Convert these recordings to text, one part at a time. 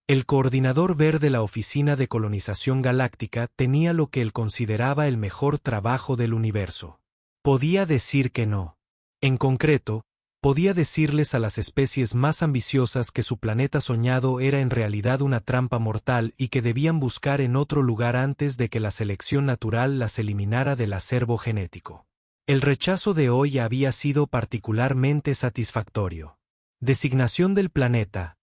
El coordinador Ver de la Oficina de Colonización Galáctica tenía lo que él consideraba el mejor trabajo del universo. Podía decir que no. En concreto, podía decirles a las especies más ambiciosas que su planeta soñado era en realidad una trampa mortal y que debían buscar en otro lugar antes de que la selección natural las eliminara del acervo genético. El rechazo de hoy había sido particularmente satisfactorio. Designación del planeta: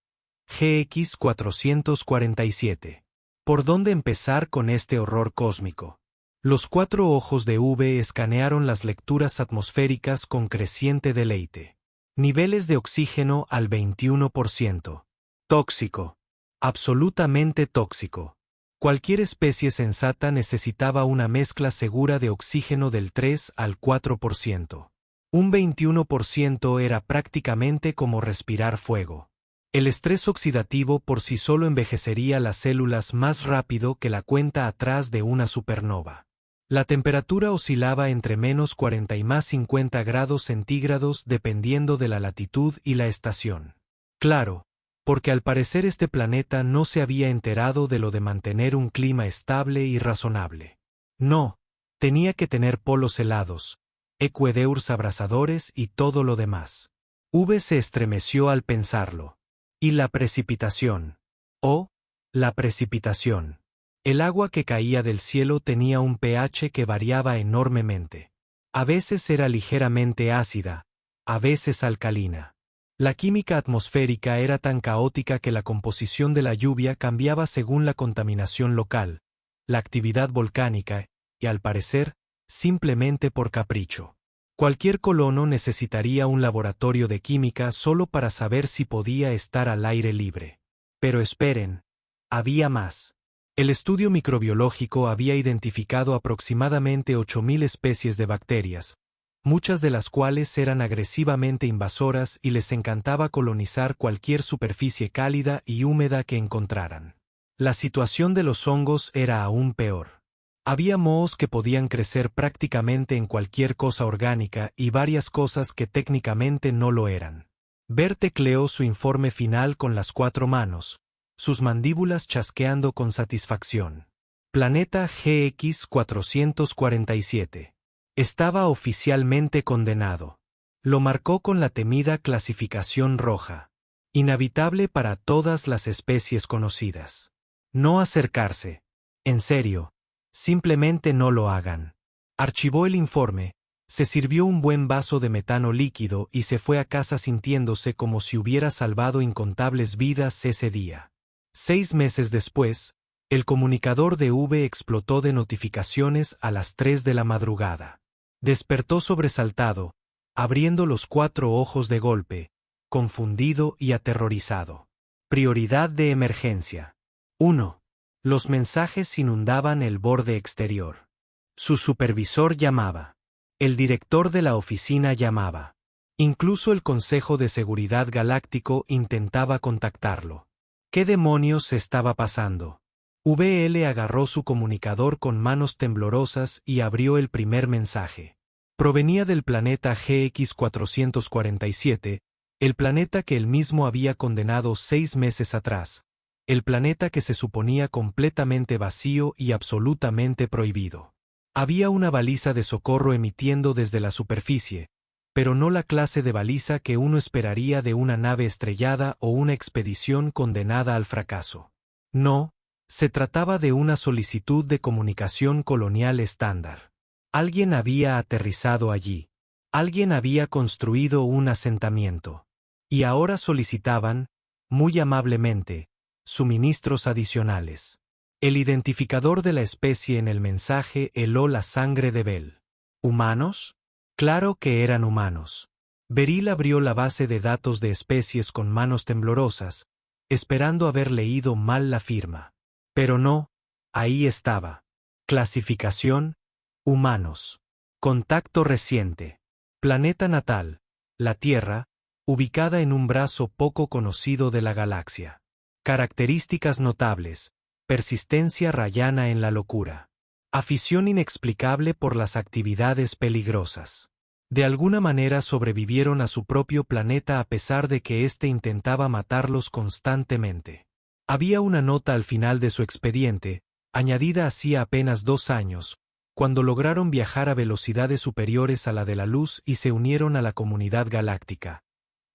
GX 447. ¿Por dónde empezar con este horror cósmico? Los 4 ojos de V escanearon las lecturas atmosféricas con creciente deleite. Niveles de oxígeno al 21%. Tóxico. Absolutamente tóxico. Cualquier especie sensata necesitaba una mezcla segura de oxígeno del 3 al 4%. Un 21% era prácticamente como respirar fuego. El estrés oxidativo por sí solo envejecería las células más rápido que la cuenta atrás de una supernova. La temperatura oscilaba entre -40 y +50 grados centígrados dependiendo de la latitud y la estación. Claro, porque al parecer este planeta no se había enterado de lo de mantener un clima estable y razonable. No, tenía que tener polos helados, equedeurs abrasadores y todo lo demás. V se estremeció al pensarlo. Y la precipitación. Oh, la precipitación. El agua que caía del cielo tenía un pH que variaba enormemente. A veces era ligeramente ácida, a veces alcalina. La química atmosférica era tan caótica que la composición de la lluvia cambiaba según la contaminación local, la actividad volcánica, y al parecer, simplemente por capricho. Cualquier colono necesitaría un laboratorio de química solo para saber si podía estar al aire libre. Pero esperen, había más. El estudio microbiológico había identificado aproximadamente 8.000 especies de bacterias, muchas de las cuales eran agresivamente invasoras y les encantaba colonizar cualquier superficie cálida y húmeda que encontraran. La situación de los hongos era aún peor. Había mohos que podían crecer prácticamente en cualquier cosa orgánica y varias cosas que técnicamente no lo eran. Ver tecleó su informe final con las 4 manos, sus mandíbulas chasqueando con satisfacción. Planeta GX 447. Estaba oficialmente condenado. Lo marcó con la temida clasificación roja. Inhabitable para todas las especies conocidas. No acercarse. En serio. Simplemente no lo hagan. Archivó el informe, se sirvió un buen vaso de metano líquido y se fue a casa sintiéndose como si hubiera salvado incontables vidas ese día. 6 meses después, el comunicador de V explotó de notificaciones a las 3 de la madrugada. Despertó sobresaltado, abriendo los 4 ojos de golpe, confundido y aterrorizado. Prioridad de emergencia. 1. Los mensajes inundaban el borde exterior. Su supervisor llamaba. El director de la oficina llamaba. Incluso el Consejo de Seguridad Galáctico intentaba contactarlo. ¿Qué demonios estaba pasando? VL agarró su comunicador con manos temblorosas y abrió el primer mensaje. Provenía del planeta GX 447, el planeta que él mismo había condenado 6 meses atrás. El planeta que se suponía completamente vacío y absolutamente prohibido. Había una baliza de socorro emitiendo desde la superficie, pero no la clase de baliza que uno esperaría de una nave estrellada o una expedición condenada al fracaso. No, se trataba de una solicitud de comunicación colonial estándar. Alguien había aterrizado allí. Alguien había construido un asentamiento. Y ahora solicitaban, muy amablemente, suministros adicionales. El identificador de la especie en el mensaje heló la sangre de Bell. ¿Humanos? Claro que eran humanos. Beryl abrió la base de datos de especies con manos temblorosas, esperando haber leído mal la firma. Pero no, ahí estaba. Clasificación: humanos. Contacto reciente. Planeta natal: la Tierra, ubicada en un brazo poco conocido de la galaxia. Características notables: persistencia rayana en la locura. Afición inexplicable por las actividades peligrosas. De alguna manera sobrevivieron a su propio planeta a pesar de que éste intentaba matarlos constantemente. Había una nota al final de su expediente, añadida hacía apenas 2 años, cuando lograron viajar a velocidades superiores a la de la luz y se unieron a la comunidad galáctica.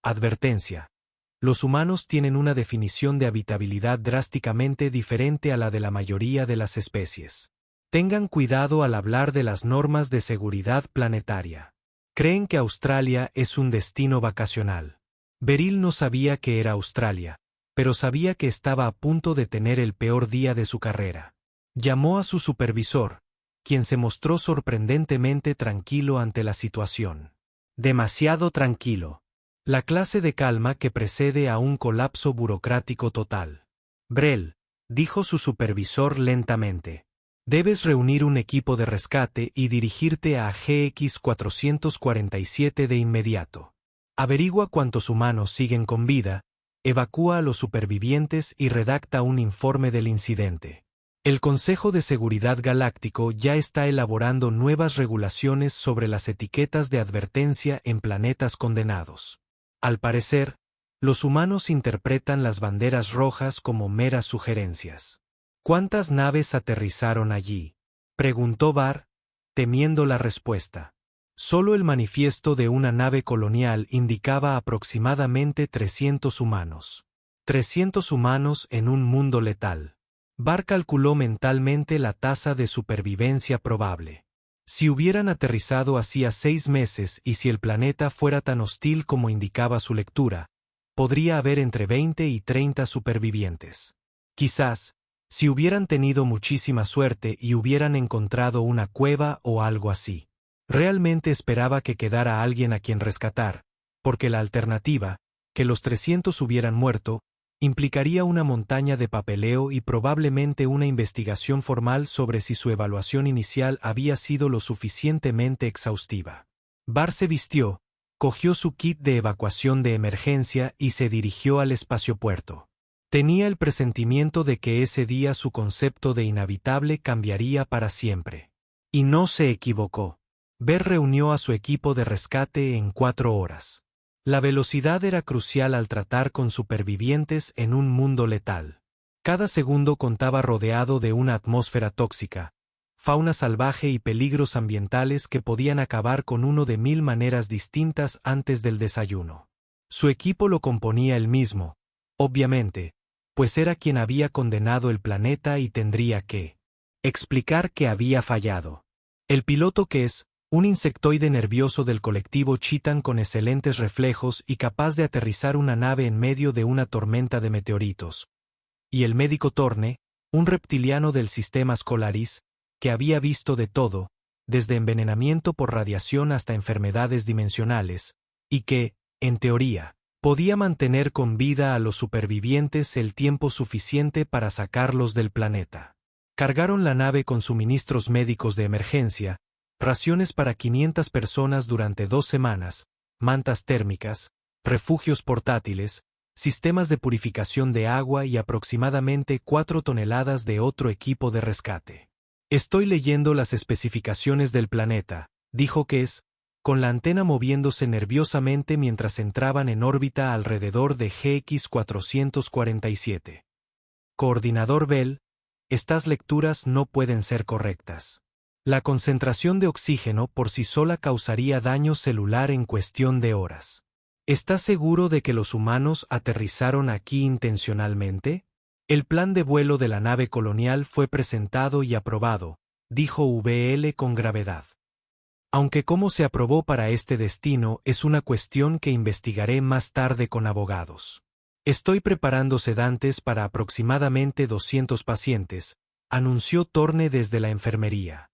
Advertencia. Los humanos tienen una definición de habitabilidad drásticamente diferente a la de la mayoría de las especies. Tengan cuidado al hablar de las normas de seguridad planetaria. Creen que Australia es un destino vacacional. Beryl no sabía que era Australia, pero sabía que estaba a punto de tener el peor día de su carrera. Llamó a su supervisor, quien se mostró sorprendentemente tranquilo ante la situación. Demasiado tranquilo. La clase de calma que precede a un colapso burocrático total. Brel, dijo su supervisor lentamente. Debes reunir un equipo de rescate y dirigirte a GX 447 de inmediato. Averigua cuántos humanos siguen con vida, evacúa a los supervivientes y redacta un informe del incidente. El Consejo de Seguridad Galáctico ya está elaborando nuevas regulaciones sobre las etiquetas de advertencia en planetas condenados. Al parecer, los humanos interpretan las banderas rojas como meras sugerencias. ¿Cuántas naves aterrizaron allí?, preguntó Barr, temiendo la respuesta. Solo el manifiesto de una nave colonial indicaba aproximadamente 300 humanos. 300 humanos en un mundo letal. Barr calculó mentalmente la tasa de supervivencia probable. Si hubieran aterrizado hacía 6 meses y si el planeta fuera tan hostil como indicaba su lectura, podría haber entre 20 y 30 supervivientes. Quizás, si hubieran tenido muchísima suerte y hubieran encontrado una cueva o algo así. Realmente esperaba que quedara alguien a quien rescatar, porque la alternativa, que los 300 hubieran muerto, implicaría una montaña de papeleo y probablemente una investigación formal sobre si su evaluación inicial había sido lo suficientemente exhaustiva. Barr se vistió, cogió su kit de evacuación de emergencia y se dirigió al espaciopuerto. Tenía el presentimiento de que ese día su concepto de inhabitable cambiaría para siempre. Y no se equivocó. Barr reunió a su equipo de rescate en 4 horas. La velocidad era crucial al tratar con supervivientes en un mundo letal. Cada segundo contaba rodeado de una atmósfera tóxica, fauna salvaje y peligros ambientales que podían acabar con uno de 1000 maneras distintas antes del desayuno. Su equipo lo componía él mismo, obviamente, pues era quien había condenado el planeta y tendría que explicar que había fallado. El piloto, que es un insectoide nervioso del colectivo Chitan con excelentes reflejos y capaz de aterrizar una nave en medio de una tormenta de meteoritos. Y el médico Torne, un reptiliano del sistema Scolaris, que había visto de todo, desde envenenamiento por radiación hasta enfermedades dimensionales, y que, en teoría, podía mantener con vida a los supervivientes el tiempo suficiente para sacarlos del planeta. Cargaron la nave con suministros médicos de emergencia, raciones para 500 personas durante 2 semanas, mantas térmicas, refugios portátiles, sistemas de purificación de agua y aproximadamente 4 toneladas de otro equipo de rescate. Estoy leyendo las especificaciones del planeta, dijo Kess, con la antena moviéndose nerviosamente mientras entraban en órbita alrededor de GX 447. Coordinador Bell, estas lecturas no pueden ser correctas. La concentración de oxígeno por sí sola causaría daño celular en cuestión de horas. ¿Estás seguro de que los humanos aterrizaron aquí intencionalmente? El plan de vuelo de la nave colonial fue presentado y aprobado, dijo VL con gravedad. Aunque cómo se aprobó para este destino es una cuestión que investigaré más tarde con abogados. Estoy preparando sedantes para aproximadamente 200 pacientes, anunció Torne desde la enfermería.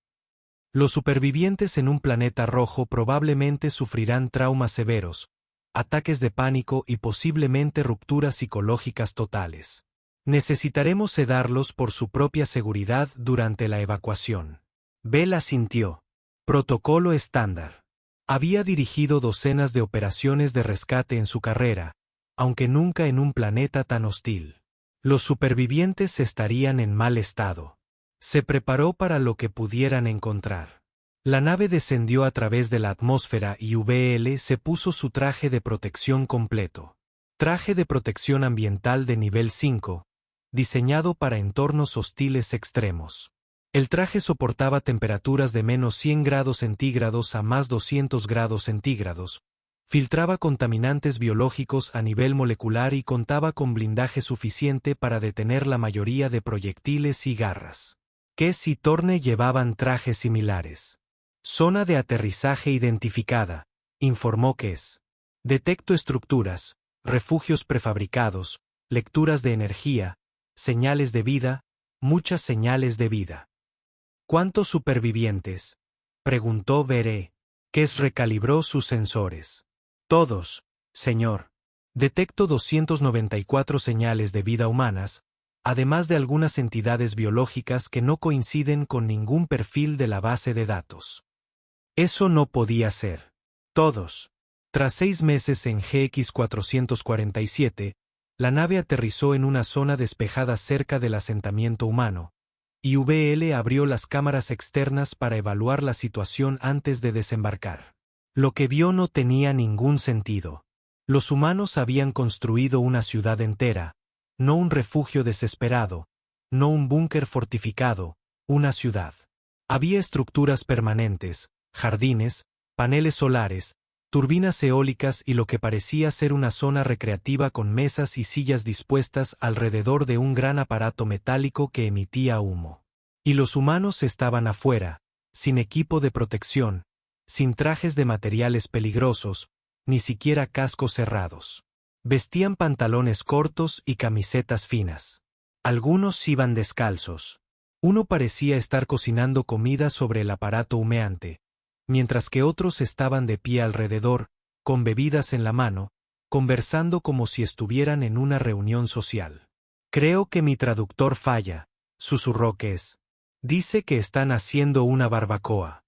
Los supervivientes en un planeta rojo probablemente sufrirán traumas severos, ataques de pánico y posiblemente rupturas psicológicas totales. Necesitaremos sedarlos por su propia seguridad durante la evacuación. Bell asintió. Protocolo estándar. Había dirigido docenas de operaciones de rescate en su carrera, aunque nunca en un planeta tan hostil. Los supervivientes estarían en mal estado. Se preparó para lo que pudieran encontrar. La nave descendió a través de la atmósfera y VL se puso su traje de protección completo. Traje de protección ambiental de nivel 5, diseñado para entornos hostiles extremos. El traje soportaba temperaturas de menos 100 grados centígrados a más 200 grados centígrados, filtraba contaminantes biológicos a nivel molecular y contaba con blindaje suficiente para detener la mayoría de proyectiles y garras. Kes y Thorne llevaban trajes similares. Zona de aterrizaje identificada, informó Kes. Detecto estructuras, refugios prefabricados, lecturas de energía, señales de vida, muchas señales de vida. ¿Cuántos supervivientes?, preguntó Veré. Kes recalibró sus sensores. Todos, señor. Detecto 294 señales de vida humanas, además de algunas entidades biológicas que no coinciden con ningún perfil de la base de datos. Eso no podía ser. Todos. Tras 6 meses en GX-447, la nave aterrizó en una zona despejada cerca del asentamiento humano, y VL abrió las cámaras externas para evaluar la situación antes de desembarcar. Lo que vio no tenía ningún sentido. Los humanos habían construido una ciudad entera, no un refugio desesperado, no un búnker fortificado, una ciudad. Había estructuras permanentes, jardines, paneles solares, turbinas eólicas y lo que parecía ser una zona recreativa con mesas y sillas dispuestas alrededor de un gran aparato metálico que emitía humo. Y los humanos estaban afuera, sin equipo de protección, sin trajes de materiales peligrosos, ni siquiera cascos cerrados. Vestían pantalones cortos y camisetas finas. Algunos iban descalzos. Uno parecía estar cocinando comida sobre el aparato humeante, mientras que otros estaban de pie alrededor, con bebidas en la mano, conversando como si estuvieran en una reunión social. Creo que mi traductor falla, susurró Kes. Dice que están haciendo una barbacoa.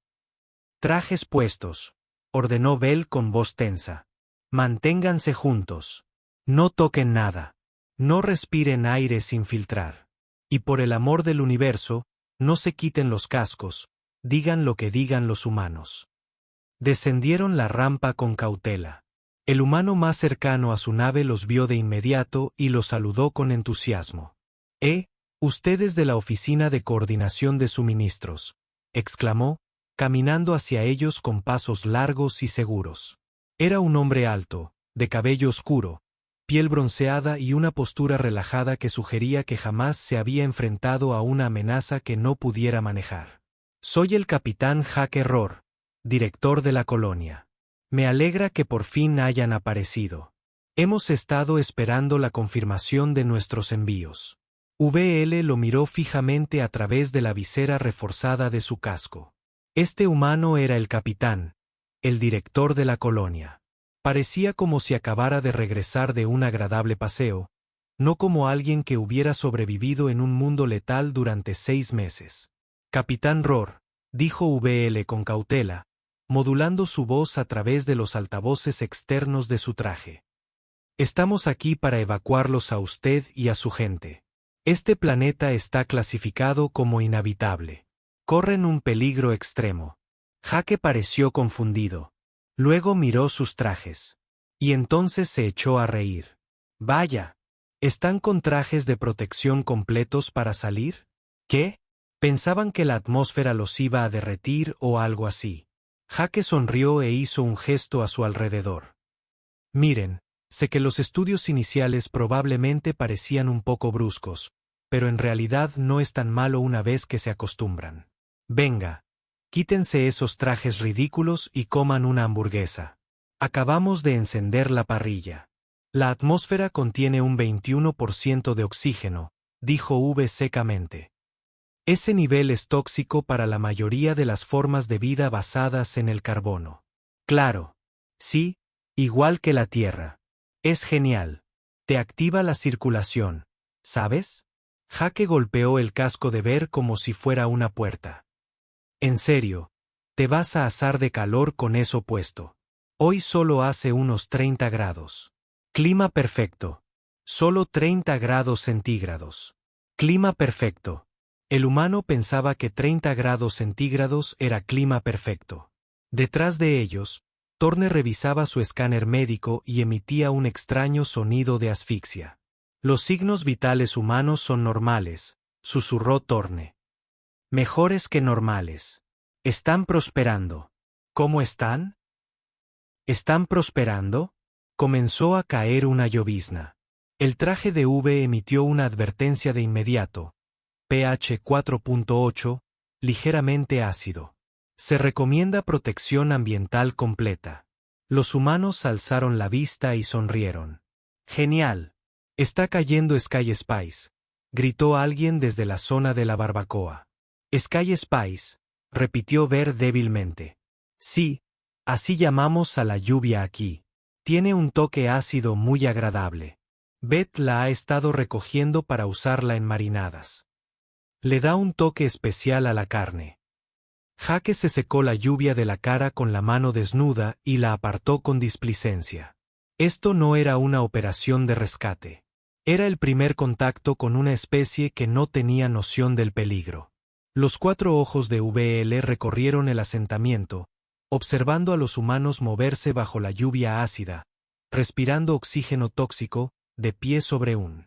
Trajes puestos, ordenó Bell con voz tensa. Manténganse juntos. No toquen nada. No respiren aire sin filtrar. Y por el amor del universo, no se quiten los cascos, digan lo que digan los humanos. Descendieron la rampa con cautela. El humano más cercano a su nave los vio de inmediato y los saludó con entusiasmo. Ustedes de la Oficina de Coordinación de Suministros, exclamó, caminando hacia ellos con pasos largos y seguros. Era un hombre alto, de cabello oscuro, piel bronceada y una postura relajada que sugería que jamás se había enfrentado a una amenaza que no pudiera manejar. Soy el capitán Jake Rohr, director de la colonia. Me alegra que por fin hayan aparecido. Hemos estado esperando la confirmación de nuestros envíos. VL lo miró fijamente a través de la visera reforzada de su casco. Este humano era el capitán, el director de la colonia. Parecía como si acabara de regresar de un agradable paseo, no como alguien que hubiera sobrevivido en un mundo letal durante 6 meses. Capitán Rohr, dijo VL con cautela, modulando su voz a través de los altavoces externos de su traje. Estamos aquí para evacuarlos a usted y a su gente. Este planeta está clasificado como inhabitable. Corren un peligro extremo. Jake pareció confundido. Luego miró sus trajes. Y entonces se echó a reír. Vaya. ¿Están con trajes de protección completos para salir? ¿Qué? Pensaban que la atmósfera los iba a derretir o algo así. Jake sonrió e hizo un gesto a su alrededor. Miren, sé que los estudios iniciales probablemente parecían un poco bruscos, pero en realidad no es tan malo una vez que se acostumbran. Venga, quítense esos trajes ridículos y coman una hamburguesa. Acabamos de encender la parrilla. La atmósfera contiene un 21% de oxígeno, dijo V secamente. Ese nivel es tóxico para la mayoría de las formas de vida basadas en el carbono. Claro. Sí, igual que la Tierra. Es genial. Te activa la circulación, ¿sabes? Jake golpeó el casco de Ver como si fuera una puerta. En serio, te vas a asar de calor con eso puesto. Hoy solo hace unos 30 grados. Clima perfecto. Solo 30 grados centígrados. Clima perfecto. El humano pensaba que 30 grados centígrados era clima perfecto. Detrás de ellos, Thorne revisaba su escáner médico y emitía un extraño sonido de asfixia. Los signos vitales humanos son normales, susurró Thorne. Mejores que normales. Están prosperando. ¿Cómo están? ¿Están prosperando? Comenzó a caer una llovizna. El traje de V emitió una advertencia de inmediato. pH 4.8, ligeramente ácido. Se recomienda protección ambiental completa. Los humanos alzaron la vista y sonrieron. Genial. Está cayendo Sky Spice, gritó alguien desde la zona de la barbacoa. Sky Spice, repitió Ver débilmente. Sí, así llamamos a la lluvia aquí. Tiene un toque ácido muy agradable. Beth la ha estado recogiendo para usarla en marinadas. Le da un toque especial a la carne. Jake se secó la lluvia de la cara con la mano desnuda y la apartó con displicencia. Esto no era una operación de rescate. Era el primer contacto con una especie que no tenía noción del peligro. Los 4 ojos de VL recorrieron el asentamiento, observando a los humanos moverse bajo la lluvia ácida, respirando oxígeno tóxico, de pie sobre un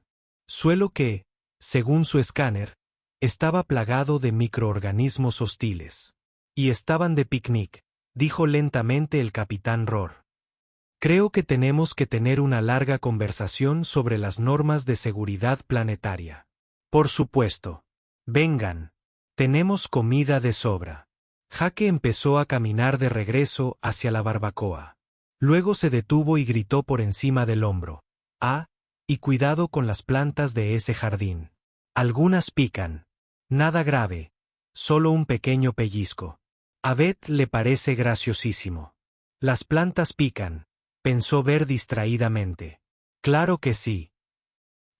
suelo que, según su escáner, estaba plagado de microorganismos hostiles. Y estaban de picnic, dijo lentamente el capitán Rohr. Creo que tenemos que tener una larga conversación sobre las normas de seguridad planetaria. Por supuesto. Vengan. Tenemos comida de sobra. Jake empezó a caminar de regreso hacia la barbacoa. Luego se detuvo y gritó por encima del hombro. Ah, y cuidado con las plantas de ese jardín. Algunas pican. Nada grave. Solo un pequeño pellizco. A Beth le parece graciosísimo. Las plantas pican, pensó Ver distraídamente. Claro que sí.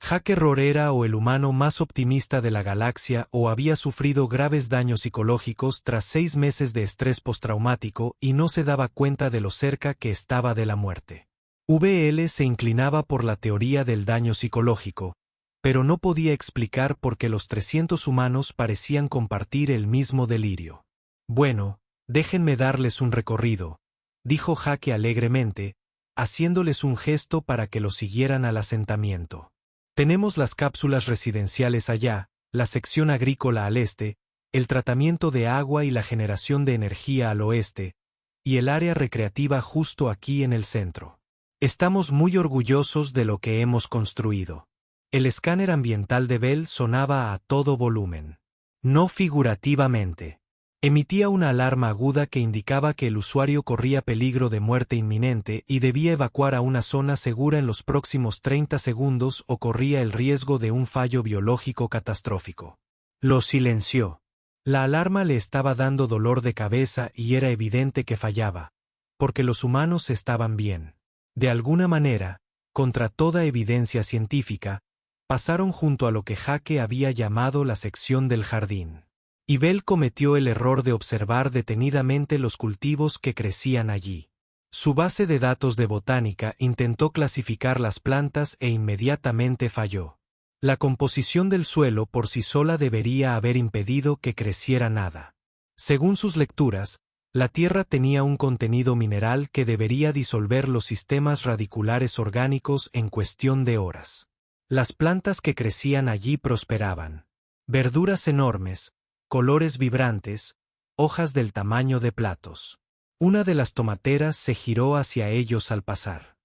Jake Rohr era o el humano más optimista de la galaxia o había sufrido graves daños psicológicos tras 6 meses de estrés postraumático y no se daba cuenta de lo cerca que estaba de la muerte. VL se inclinaba por la teoría del daño psicológico, pero no podía explicar por qué los 300 humanos parecían compartir el mismo delirio. Bueno, déjenme darles un recorrido, dijo Jake alegremente, haciéndoles un gesto para que lo siguieran al asentamiento. Tenemos las cápsulas residenciales allá, la sección agrícola al este, el tratamiento de agua y la generación de energía al oeste, y el área recreativa justo aquí en el centro. Estamos muy orgullosos de lo que hemos construido. El escáner ambiental de Bell sonaba a todo volumen. No figurativamente. Emitía una alarma aguda que indicaba que el usuario corría peligro de muerte inminente y debía evacuar a una zona segura en los próximos 30 segundos o corría el riesgo de un fallo biológico catastrófico. Lo silenció. La alarma le estaba dando dolor de cabeza y era evidente que fallaba, porque los humanos estaban bien. De alguna manera, contra toda evidencia científica, pasaron junto a lo que Jake había llamado la sección del jardín. Y Bell cometió el error de observar detenidamente los cultivos que crecían allí. Su base de datos de botánica intentó clasificar las plantas e inmediatamente falló. La composición del suelo por sí sola debería haber impedido que creciera nada. Según sus lecturas, la tierra tenía un contenido mineral que debería disolver los sistemas radiculares orgánicos en cuestión de horas. Las plantas que crecían allí prosperaban. Verduras enormes, colores vibrantes, hojas del tamaño de platos. Una de las tomateras se giró hacia ellos al pasar.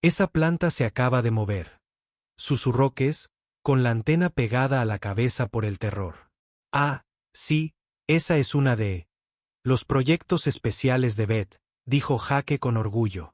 Esa planta se acaba de mover. Susurró Kes, con la antena pegada a la cabeza por el terror. Ah, sí, esa es una de los proyectos especiales de Beth, dijo Jake con orgullo.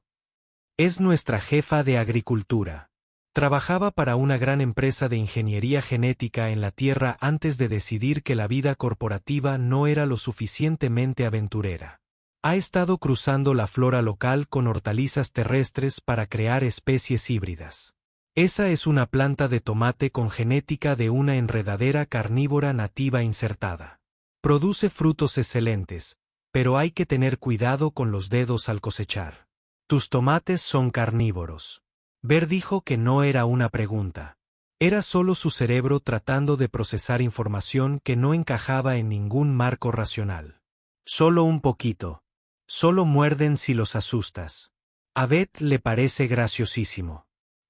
Es nuestra jefa de agricultura. Trabajaba para una gran empresa de ingeniería genética en la Tierra antes de decidir que la vida corporativa no era lo suficientemente aventurera. Ha estado cruzando la flora local con hortalizas terrestres para crear especies híbridas. Esa es una planta de tomate con genética de una enredadera carnívora nativa insertada. Produce frutos excelentes, pero hay que tener cuidado con los dedos al cosechar. Tus tomates son carnívoros. Ver dijo que no era una pregunta. Era solo su cerebro tratando de procesar información que no encajaba en ningún marco racional. Solo un poquito. Solo muerden si los asustas. A Beth le parece graciosísimo.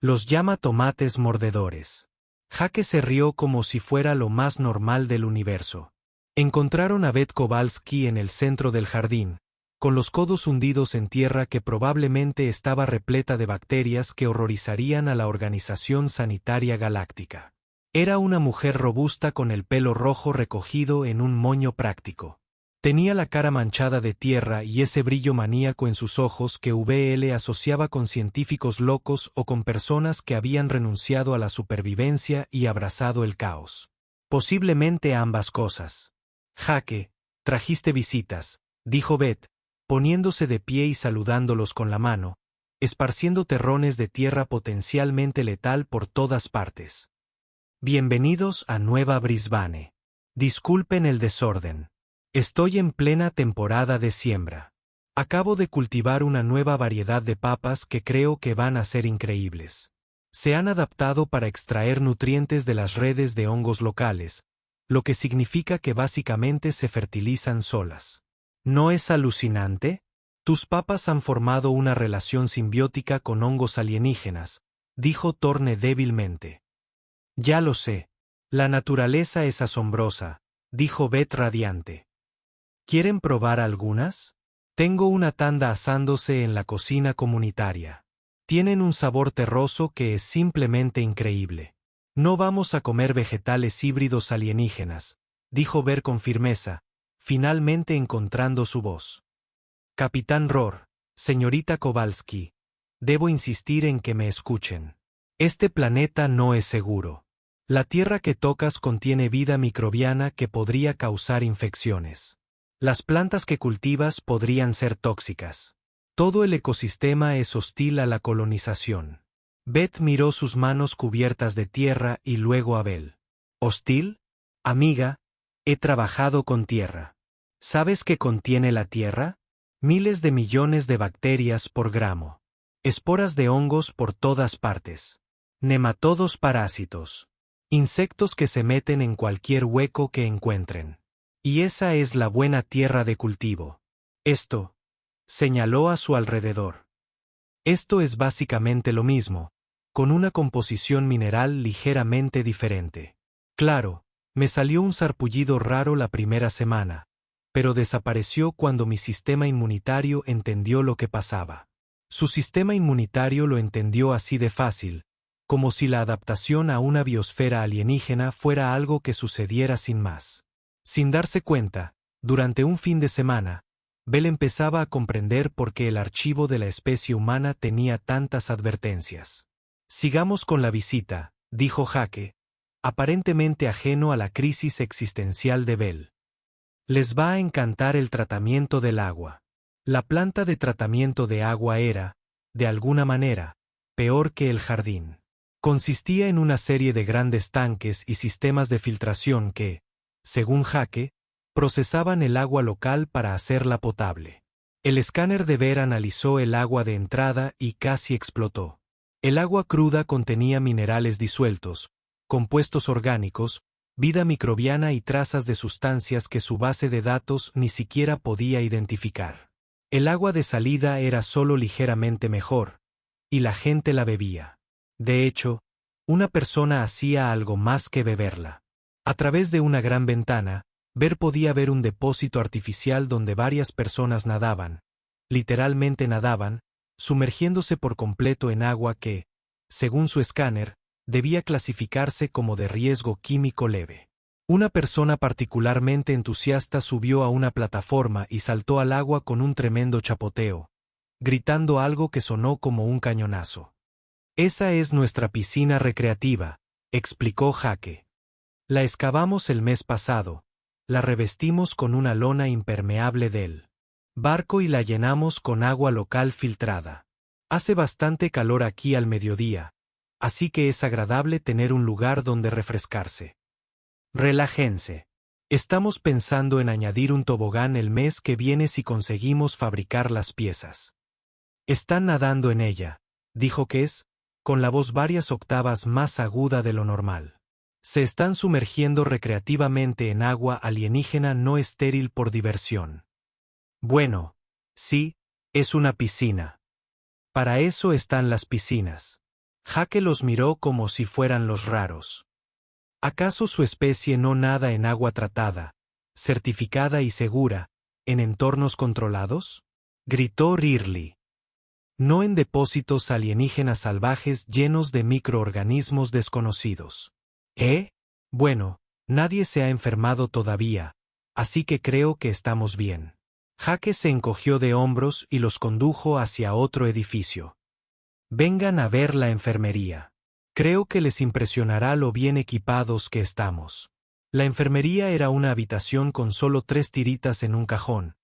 Los llama tomates mordedores. Jake se rió como si fuera lo más normal del universo. Encontraron a Beth Kowalski en el centro del jardín, con los codos hundidos en tierra que probablemente estaba repleta de bacterias que horrorizarían a la Organización Sanitaria Galáctica. Era una mujer robusta con el pelo rojo recogido en un moño práctico. Tenía la cara manchada de tierra y ese brillo maníaco en sus ojos que VL asociaba con científicos locos o con personas que habían renunciado a la supervivencia y abrazado el caos. Posiblemente ambas cosas. Jake, trajiste visitas, dijo Beth, poniéndose de pie y saludándolos con la mano, esparciendo terrones de tierra potencialmente letal por todas partes. Bienvenidos a Nueva Brisbane. Disculpen el desorden. Estoy en plena temporada de siembra. Acabo de cultivar una nueva variedad de papas que creo que van a ser increíbles. Se han adaptado para extraer nutrientes de las redes de hongos locales, lo que significa que básicamente se fertilizan solas. ¿No es alucinante? Tus papas han formado una relación simbiótica con hongos alienígenas, dijo Thorne débilmente. Ya lo sé. La naturaleza es asombrosa, dijo Beth radiante. ¿Quieren probar algunas? Tengo una tanda asándose en la cocina comunitaria. Tienen un sabor terroso que es simplemente increíble. No vamos a comer vegetales híbridos alienígenas, dijo Beth con firmeza, finalmente encontrando su voz. Capitán Rohr, señorita Kowalski, debo insistir en que me escuchen. Este planeta no es seguro. La tierra que tocas contiene vida microbiana que podría causar infecciones. Las plantas que cultivas podrían ser tóxicas. Todo el ecosistema es hostil a la colonización. Beth miró sus manos cubiertas de tierra y luego a Bel. ¿Hostil? Amiga, he trabajado con tierra. ¿Sabes qué contiene la tierra? Miles de millones de bacterias por gramo. Esporas de hongos por todas partes. Nematodos parásitos. Insectos que se meten en cualquier hueco que encuentren. Y esa es la buena tierra de cultivo. Esto, señaló a su alrededor. Esto es básicamente lo mismo, con una composición mineral ligeramente diferente. Claro, me salió un sarpullido raro la primera semana, pero desapareció cuando mi sistema inmunitario entendió lo que pasaba. Su sistema inmunitario lo entendió así de fácil, como si la adaptación a una biosfera alienígena fuera algo que sucediera sin más. Sin darse cuenta, durante un fin de semana, Bel empezaba a comprender por qué el archivo de la especie humana tenía tantas advertencias. Sigamos con la visita, dijo Jake, aparentemente ajeno a la crisis existencial de Bel. Les va a encantar el tratamiento del agua. La planta de tratamiento de agua era, de alguna manera, peor que el jardín. Consistía en una serie de grandes tanques y sistemas de filtración que, según Jake, procesaban el agua local para hacerla potable. El escáner de Ver analizó el agua de entrada y casi explotó. El agua cruda contenía minerales disueltos, compuestos orgánicos, vida microbiana y trazas de sustancias que su base de datos ni siquiera podía identificar. El agua de salida era solo ligeramente mejor, y la gente la bebía. De hecho, una persona hacía algo más que beberla. A través de una gran ventana, Ver podía ver un depósito artificial donde varias personas nadaban, literalmente nadaban, sumergiéndose por completo en agua que, según su escáner, debía clasificarse como de riesgo químico leve. Una persona particularmente entusiasta subió a una plataforma y saltó al agua con un tremendo chapoteo, gritando algo que sonó como un cañonazo. Esa es nuestra piscina recreativa, explicó Jake. La excavamos el mes pasado, la revestimos con una lona impermeable del barco y la llenamos con agua local filtrada. Hace bastante calor aquí al mediodía, así que es agradable tener un lugar donde refrescarse. Relájense. Estamos pensando en añadir un tobogán el mes que viene si conseguimos fabricar las piezas. Están nadando en ella, dijo Kes, con la voz varias octavas más aguda de lo normal. Se están sumergiendo recreativamente en agua alienígena no estéril por diversión. Bueno, sí, es una piscina. Para eso están las piscinas. Jake los miró como si fueran los raros. ¿Acaso su especie no nada en agua tratada, certificada y segura, en entornos controlados? Gritó Rirli. No en depósitos alienígenas salvajes llenos de microorganismos desconocidos. Bueno, nadie se ha enfermado todavía, así que creo que estamos bien. Jake se encogió de hombros y los condujo hacia otro edificio. Vengan a ver la enfermería. Creo que les impresionará lo bien equipados que estamos. La enfermería era una habitación con solo 3 tiritas en un cajón,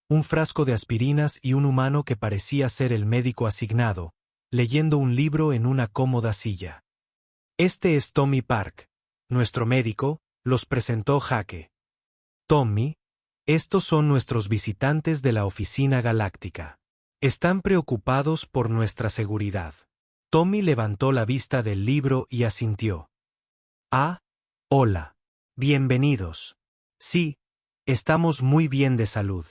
un frasco de aspirinas y un humano que parecía ser el médico asignado, leyendo un libro en una cómoda silla. Este es Tommy Park, nuestro médico, los presentó Jake. Tommy, estos son nuestros visitantes de la oficina galáctica. Están preocupados por nuestra seguridad. Tommy levantó la vista del libro y asintió. Ah, hola. Bienvenidos. Sí, estamos muy bien de salud.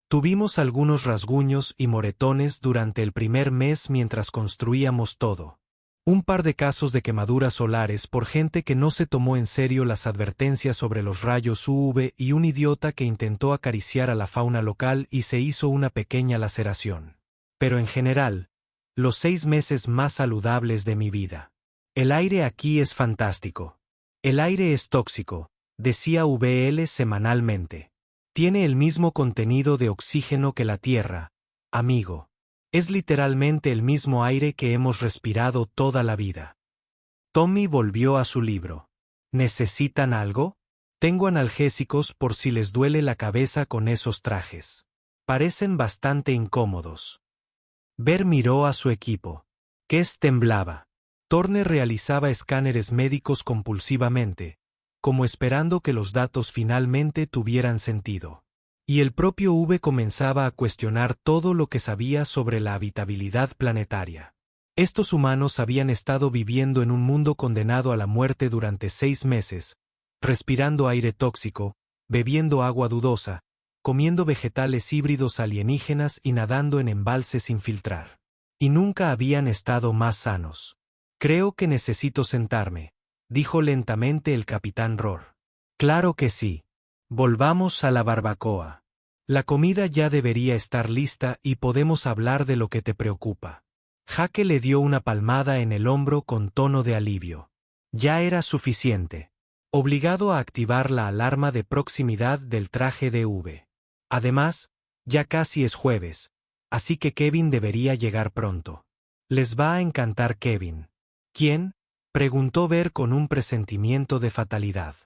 Tuvimos algunos rasguños y moretones durante el primer mes mientras construíamos todo. Un par de casos de quemaduras solares por gente que no se tomó en serio las advertencias sobre los rayos UV y un idiota que intentó acariciar a la fauna local y se hizo una pequeña laceración. Pero en general, los 6 meses más saludables de mi vida. El aire aquí es fantástico. El aire es tóxico, decía VL semanalmente. Tiene el mismo contenido de oxígeno que la Tierra, amigo. Es literalmente el mismo aire que hemos respirado toda la vida. Tommy volvió a su libro. ¿Necesitan algo? Tengo analgésicos por si les duele la cabeza con esos trajes. Parecen bastante incómodos. Ver miró a su equipo. Kes temblaba. Turner realizaba escáneres médicos compulsivamente, como esperando que los datos finalmente tuvieran sentido. Y el propio V comenzaba a cuestionar todo lo que sabía sobre la habitabilidad planetaria. Estos humanos habían estado viviendo en un mundo condenado a la muerte durante 6 meses, respirando aire tóxico, bebiendo agua dudosa, comiendo vegetales híbridos alienígenas y nadando en embalses sin filtrar. Y nunca habían estado más sanos. Creo que necesito sentarme, dijo lentamente el capitán Rohr. Claro que sí. Volvamos a la barbacoa. La comida ya debería estar lista y podemos hablar de lo que te preocupa. Jake le dio una palmada en el hombro con tono de alivio. Ya era suficiente. Obligado a activar la alarma de proximidad del traje de V. Además, ya casi es jueves, así que Kevin debería llegar pronto. Les va a encantar Kevin. ¿Quién? Preguntó Ver con un presentimiento de fatalidad.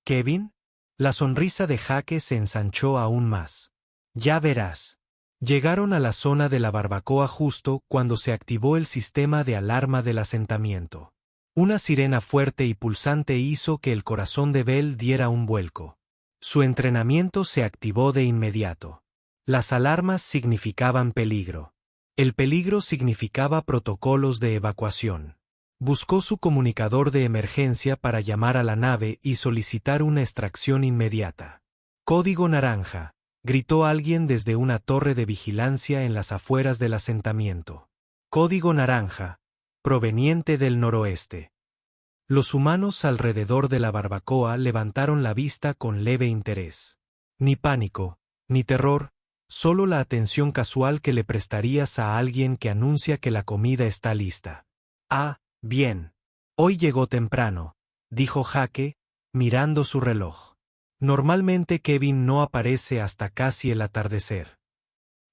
¿Kevin? La sonrisa de Jake se ensanchó aún más. Ya verás. Llegaron a la zona de la barbacoa justo cuando se activó el sistema de alarma del asentamiento. Una sirena fuerte y pulsante hizo que el corazón de Bell diera un vuelco. Su entrenamiento se activó de inmediato. Las alarmas significaban peligro. El peligro significaba protocolos de evacuación. Buscó su comunicador de emergencia para llamar a la nave y solicitar una extracción inmediata. Código naranja, gritó alguien desde una torre de vigilancia en las afueras del asentamiento. Código naranja, proveniente del noroeste. Los humanos alrededor de la barbacoa levantaron la vista con leve interés. Ni pánico, ni terror, solo la atención casual que le prestarías a alguien que anuncia que la comida está lista. Ah, bien. Hoy llegó temprano, dijo Jake, mirando su reloj. Normalmente Kevin no aparece hasta casi el atardecer.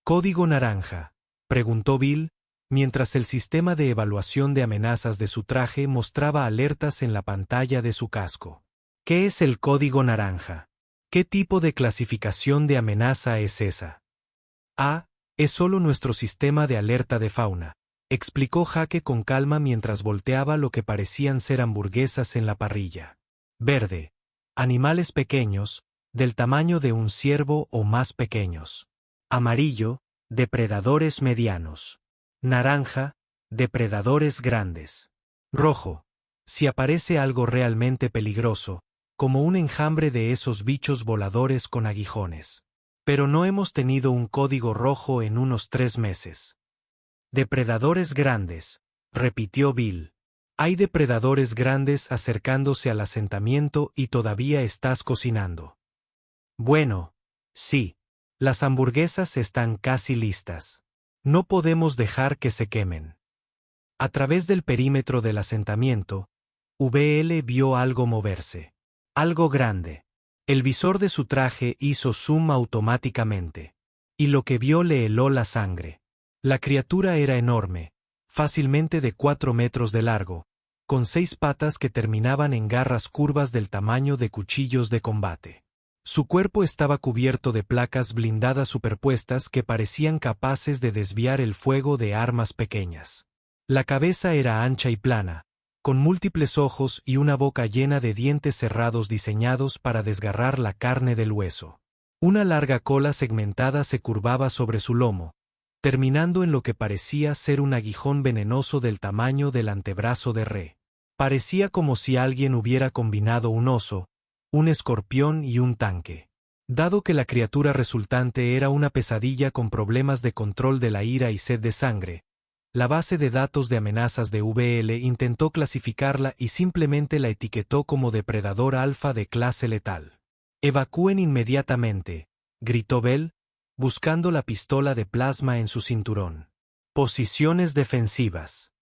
¿Código naranja?, preguntó Bill, mientras el sistema de evaluación de amenazas de su traje mostraba alertas en la pantalla de su casco. ¿Qué es el código naranja? ¿Qué tipo de clasificación de amenaza es esa? Ah, es solo nuestro sistema de alerta de fauna, explicó Jake con calma mientras volteaba lo que parecían ser hamburguesas en la parrilla. Verde, animales pequeños, del tamaño de un ciervo o más pequeños. Amarillo, depredadores medianos. Naranja, depredadores grandes. Rojo, si aparece algo realmente peligroso, como un enjambre de esos bichos voladores con aguijones. Pero no hemos tenido un código rojo en unos 3 meses. Depredadores grandes, repitió Bill. Hay depredadores grandes acercándose al asentamiento y todavía estás cocinando. Bueno, sí. Las hamburguesas están casi listas. No podemos dejar que se quemen. A través del perímetro del asentamiento, VL vio algo moverse. Algo grande. El visor de su traje hizo zoom automáticamente. Y lo que vio le heló la sangre. La criatura era enorme, fácilmente de 4 metros de largo, con 6 patas que terminaban en garras curvas del tamaño de cuchillos de combate. Su cuerpo estaba cubierto de placas blindadas superpuestas que parecían capaces de desviar el fuego de armas pequeñas. La cabeza era ancha y plana, con múltiples ojos y una boca llena de dientes cerrados diseñados para desgarrar la carne del hueso. Una larga cola segmentada se curvaba sobre su lomo, terminando en lo que parecía ser un aguijón venenoso del tamaño del antebrazo de Re. Parecía como si alguien hubiera combinado un oso, un escorpión y un tanque. Dado que la criatura resultante era una pesadilla con problemas de control de la ira y sed de sangre, la base de datos de amenazas de VL intentó clasificarla y simplemente la etiquetó como depredador alfa de clase letal. «Evacúen inmediatamente», gritó Bell, buscando la pistola de plasma en su cinturón. «Posiciones defensivas.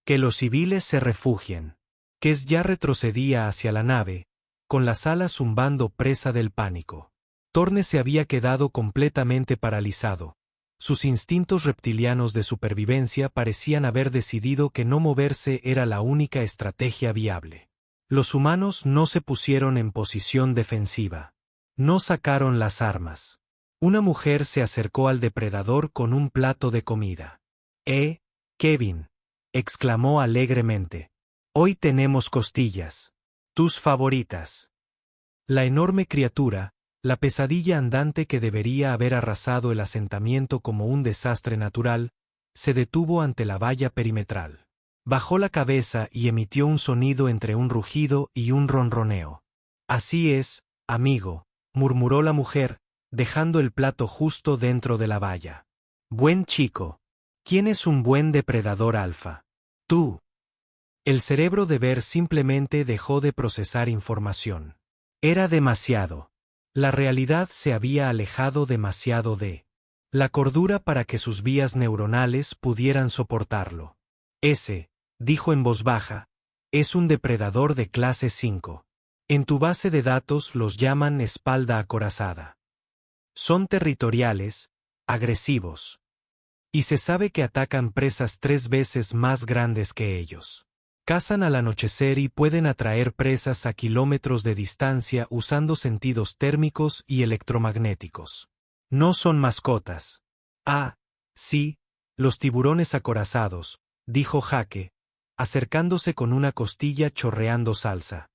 Que los civiles se refugien». Kes ya retrocedía hacia la nave, con las alas zumbando presa del pánico. Torne se había quedado completamente paralizado. Sus instintos reptilianos de supervivencia parecían haber decidido que no moverse era la única estrategia viable. Los humanos no se pusieron en posición defensiva. No sacaron las armas. Una mujer se acercó al depredador con un plato de comida. Kevin», exclamó alegremente. «Hoy tenemos costillas. Tus favoritas». La enorme criatura, la pesadilla andante que debería haber arrasado el asentamiento como un desastre natural, se detuvo ante la valla perimetral. Bajó la cabeza y emitió un sonido entre un rugido y un ronroneo. «Así es, amigo», murmuró la mujer, dejando el plato justo dentro de la valla. «Buen chico. ¿Quién es un buen depredador alfa? Tú». El cerebro de Ver simplemente dejó de procesar información. Era demasiado. La realidad se había alejado demasiado de la cordura para que sus vías neuronales pudieran soportarlo. «Ese», dijo en voz baja, «es un depredador de clase 5. En tu base de datos los llaman espalda acorazada. Son territoriales, agresivos. Y se sabe que atacan presas 3 veces más grandes que ellos. Cazan al anochecer y pueden atraer presas a kilómetros de distancia usando sentidos térmicos y electromagnéticos. No son mascotas». «Ah, sí, los tiburones acorazados», dijo Jake, acercándose con una costilla chorreando salsa.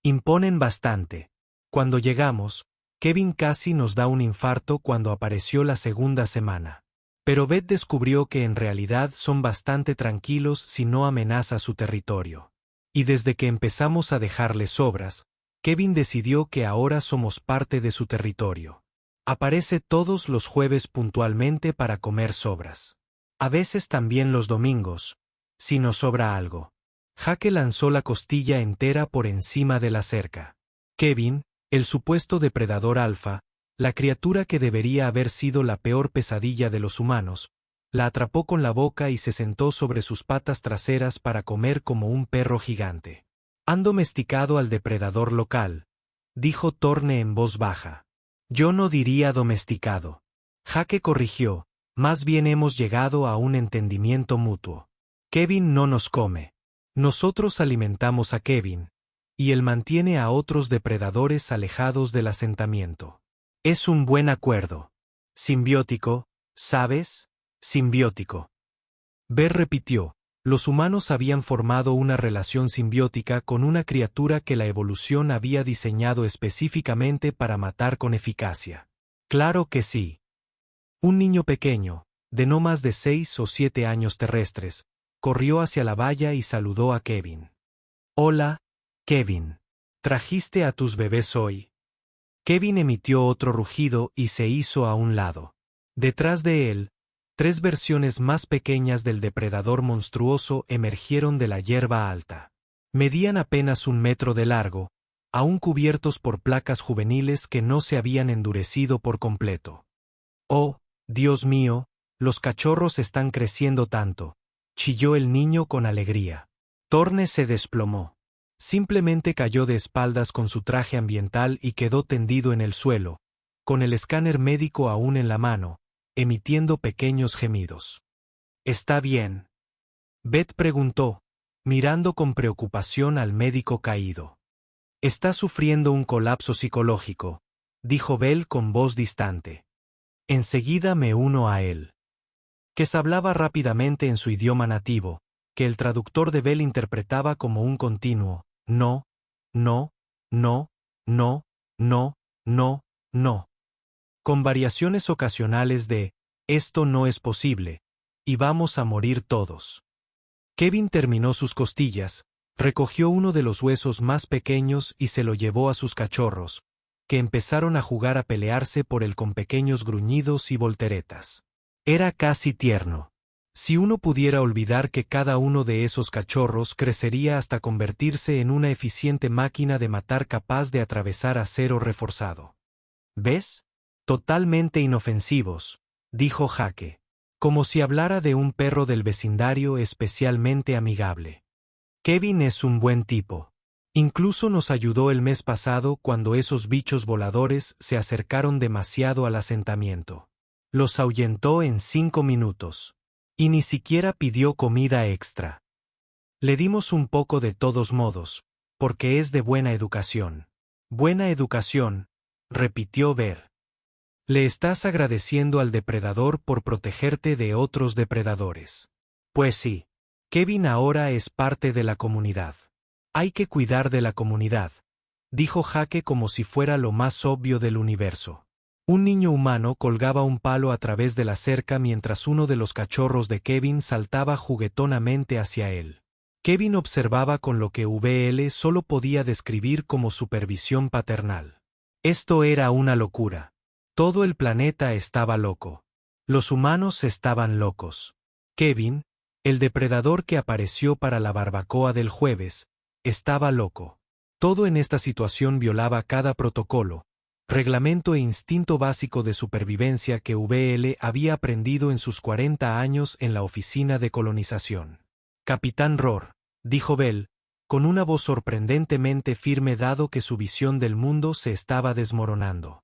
«Imponen bastante. Cuando llegamos, Kevin casi nos da un infarto cuando apareció la segunda semana. Pero Beth descubrió que en realidad son bastante tranquilos si no amenaza su territorio. Y desde que empezamos a dejarles sobras, Kevin decidió que ahora somos parte de su territorio. Aparece todos los jueves puntualmente para comer sobras. A veces también los domingos, si nos sobra algo». Jake lanzó la costilla entera por encima de la cerca. Kevin, el supuesto depredador alfa, la criatura que debería haber sido la peor pesadilla de los humanos, la atrapó con la boca y se sentó sobre sus patas traseras para comer como un perro gigante. «Han domesticado al depredador local», dijo Torne en voz baja. «Yo no diría domesticado». Jake corrigió, «más bien hemos llegado a un entendimiento mutuo. Kevin no nos come. Nosotros alimentamos a Kevin, y él mantiene a otros depredadores alejados del asentamiento. Es un buen acuerdo. Simbiótico, ¿sabes? Simbiótico». Ver repitió, los humanos habían formado una relación simbiótica con una criatura que la evolución había diseñado específicamente para matar con eficacia. Claro que sí. Un niño pequeño, de no más de 6 o 7 años terrestres, corrió hacia la valla y saludó a Kevin. «Hola, Kevin. ¿Trajiste a tus bebés hoy?» Kevin emitió otro rugido y se hizo a un lado. Detrás de él, 3 versiones más pequeñas del depredador monstruoso emergieron de la hierba alta. Medían apenas 1 metro de largo, aún cubiertos por placas juveniles que no se habían endurecido por completo. «Oh, Dios mío, los cachorros están creciendo tanto», chilló el niño con alegría. Thorne se desplomó. Simplemente cayó de espaldas con su traje ambiental y quedó tendido en el suelo, con el escáner médico aún en la mano, emitiendo pequeños gemidos. «¿Está bien?», Beth preguntó, mirando con preocupación al médico caído. «Está sufriendo un colapso psicológico», dijo Bell con voz distante. «Enseguida me uno a él». Kes hablaba rápidamente en su idioma nativo, que el traductor de Bell interpretaba como un continuo, no, no, no, no, no, no, no, con variaciones ocasionales de, esto no es posible, y vamos a morir todos. Kevin terminó sus costillas, recogió uno de los huesos más pequeños y se lo llevó a sus cachorros, que empezaron a jugar a pelearse por él con pequeños gruñidos y volteretas. Era casi tierno. Si uno pudiera olvidar que cada uno de esos cachorros crecería hasta convertirse en una eficiente máquina de matar capaz de atravesar acero reforzado. ¿Ves? Totalmente inofensivos, dijo Jake, como si hablara de un perro del vecindario especialmente amigable. Kevin es un buen tipo. Incluso nos ayudó el mes pasado cuando esos bichos voladores se acercaron demasiado al asentamiento. Los ahuyentó en 5 minutos. Y ni siquiera pidió comida extra. Le dimos un poco de todos modos, porque es de buena educación. Buena educación, repitió Ver. Le estás agradeciendo al depredador por protegerte de otros depredadores. Pues sí, Kevin ahora es parte de la comunidad. Hay que cuidar de la comunidad, dijo Jake como si fuera lo más obvio del universo. Un niño humano colgaba un palo a través de la cerca mientras uno de los cachorros de Kevin saltaba juguetonamente hacia él. Kevin observaba con lo que VL solo podía describir como supervisión paternal. Esto era una locura. Todo el planeta estaba loco. Los humanos estaban locos. Kevin, el depredador que apareció para la barbacoa del jueves, estaba loco. Todo en esta situación violaba cada protocolo, reglamento e instinto básico de supervivencia que VL había aprendido en sus 40 años en la oficina de colonización. Capitán Rohr, dijo Bell, con una voz sorprendentemente firme dado que su visión del mundo se estaba desmoronando.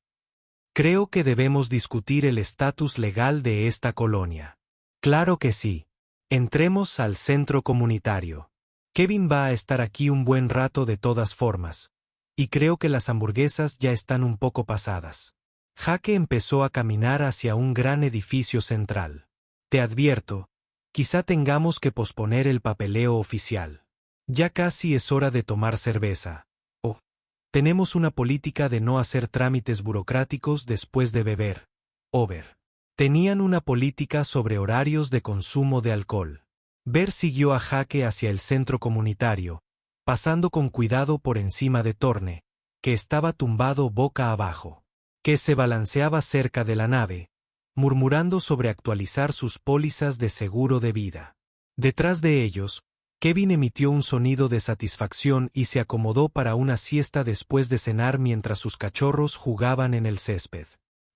Creo que debemos discutir el estatus legal de esta colonia. Claro que sí. Entremos al centro comunitario. Kevin va a estar aquí un buen rato de todas formas. Y creo que las hamburguesas ya están un poco pasadas. Jake empezó a caminar hacia un gran edificio central. Te advierto, quizá tengamos que posponer el papeleo oficial. Ya casi es hora de tomar cerveza. Oh, tenemos una política de no hacer trámites burocráticos después de beber. Over. Tenían una política sobre horarios de consumo de alcohol. Ver siguió a Jake hacia el centro comunitario, pasando con cuidado por encima de Thorne, que estaba tumbado boca abajo, que se balanceaba cerca de la nave, murmurando sobre actualizar sus pólizas de seguro de vida. Detrás de ellos, Kevin emitió un sonido de satisfacción y se acomodó para una siesta después de cenar mientras sus cachorros jugaban en el césped.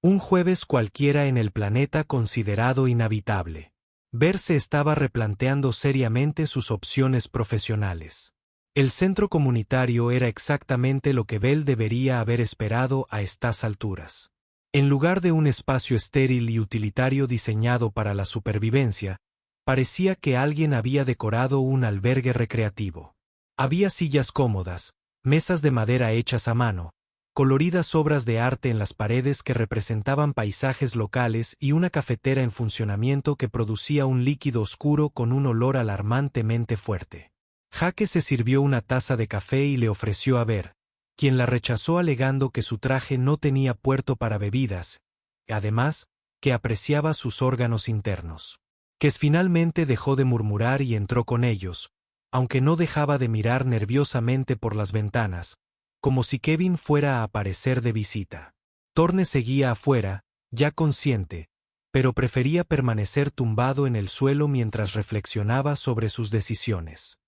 Un jueves cualquiera en el planeta considerado inhabitable. Ver se estaba replanteando seriamente sus opciones profesionales. El centro comunitario era exactamente lo que Bell debería haber esperado a estas alturas. En lugar de un espacio estéril y utilitario diseñado para la supervivencia, parecía que alguien había decorado un albergue recreativo. Había sillas cómodas, mesas de madera hechas a mano, coloridas obras de arte en las paredes que representaban paisajes locales y una cafetera en funcionamiento que producía un líquido oscuro con un olor alarmantemente fuerte. Jake se sirvió una taza de café y le ofreció a Ver, quien la rechazó alegando que su traje no tenía puerto para bebidas, además, que apreciaba sus órganos internos. Kes finalmente dejó de murmurar y entró con ellos, aunque no dejaba de mirar nerviosamente por las ventanas, como si Kevin fuera a aparecer de visita. Thorne seguía afuera, ya consciente, pero prefería permanecer tumbado en el suelo mientras reflexionaba sobre sus decisiones.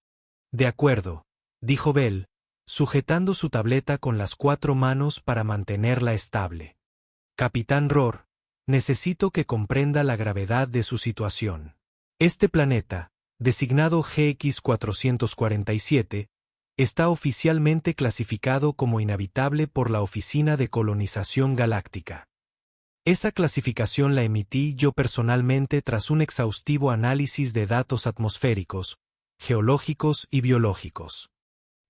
De acuerdo, dijo Bell, sujetando su tableta con las 4 manos para mantenerla estable. Capitán Rohr, necesito que comprenda la gravedad de su situación. Este planeta, designado GX-447, está oficialmente clasificado como inhabitable por la Oficina de Colonización Galáctica. Esa clasificación la emití yo personalmente tras un exhaustivo análisis de datos atmosféricos, geológicos y biológicos.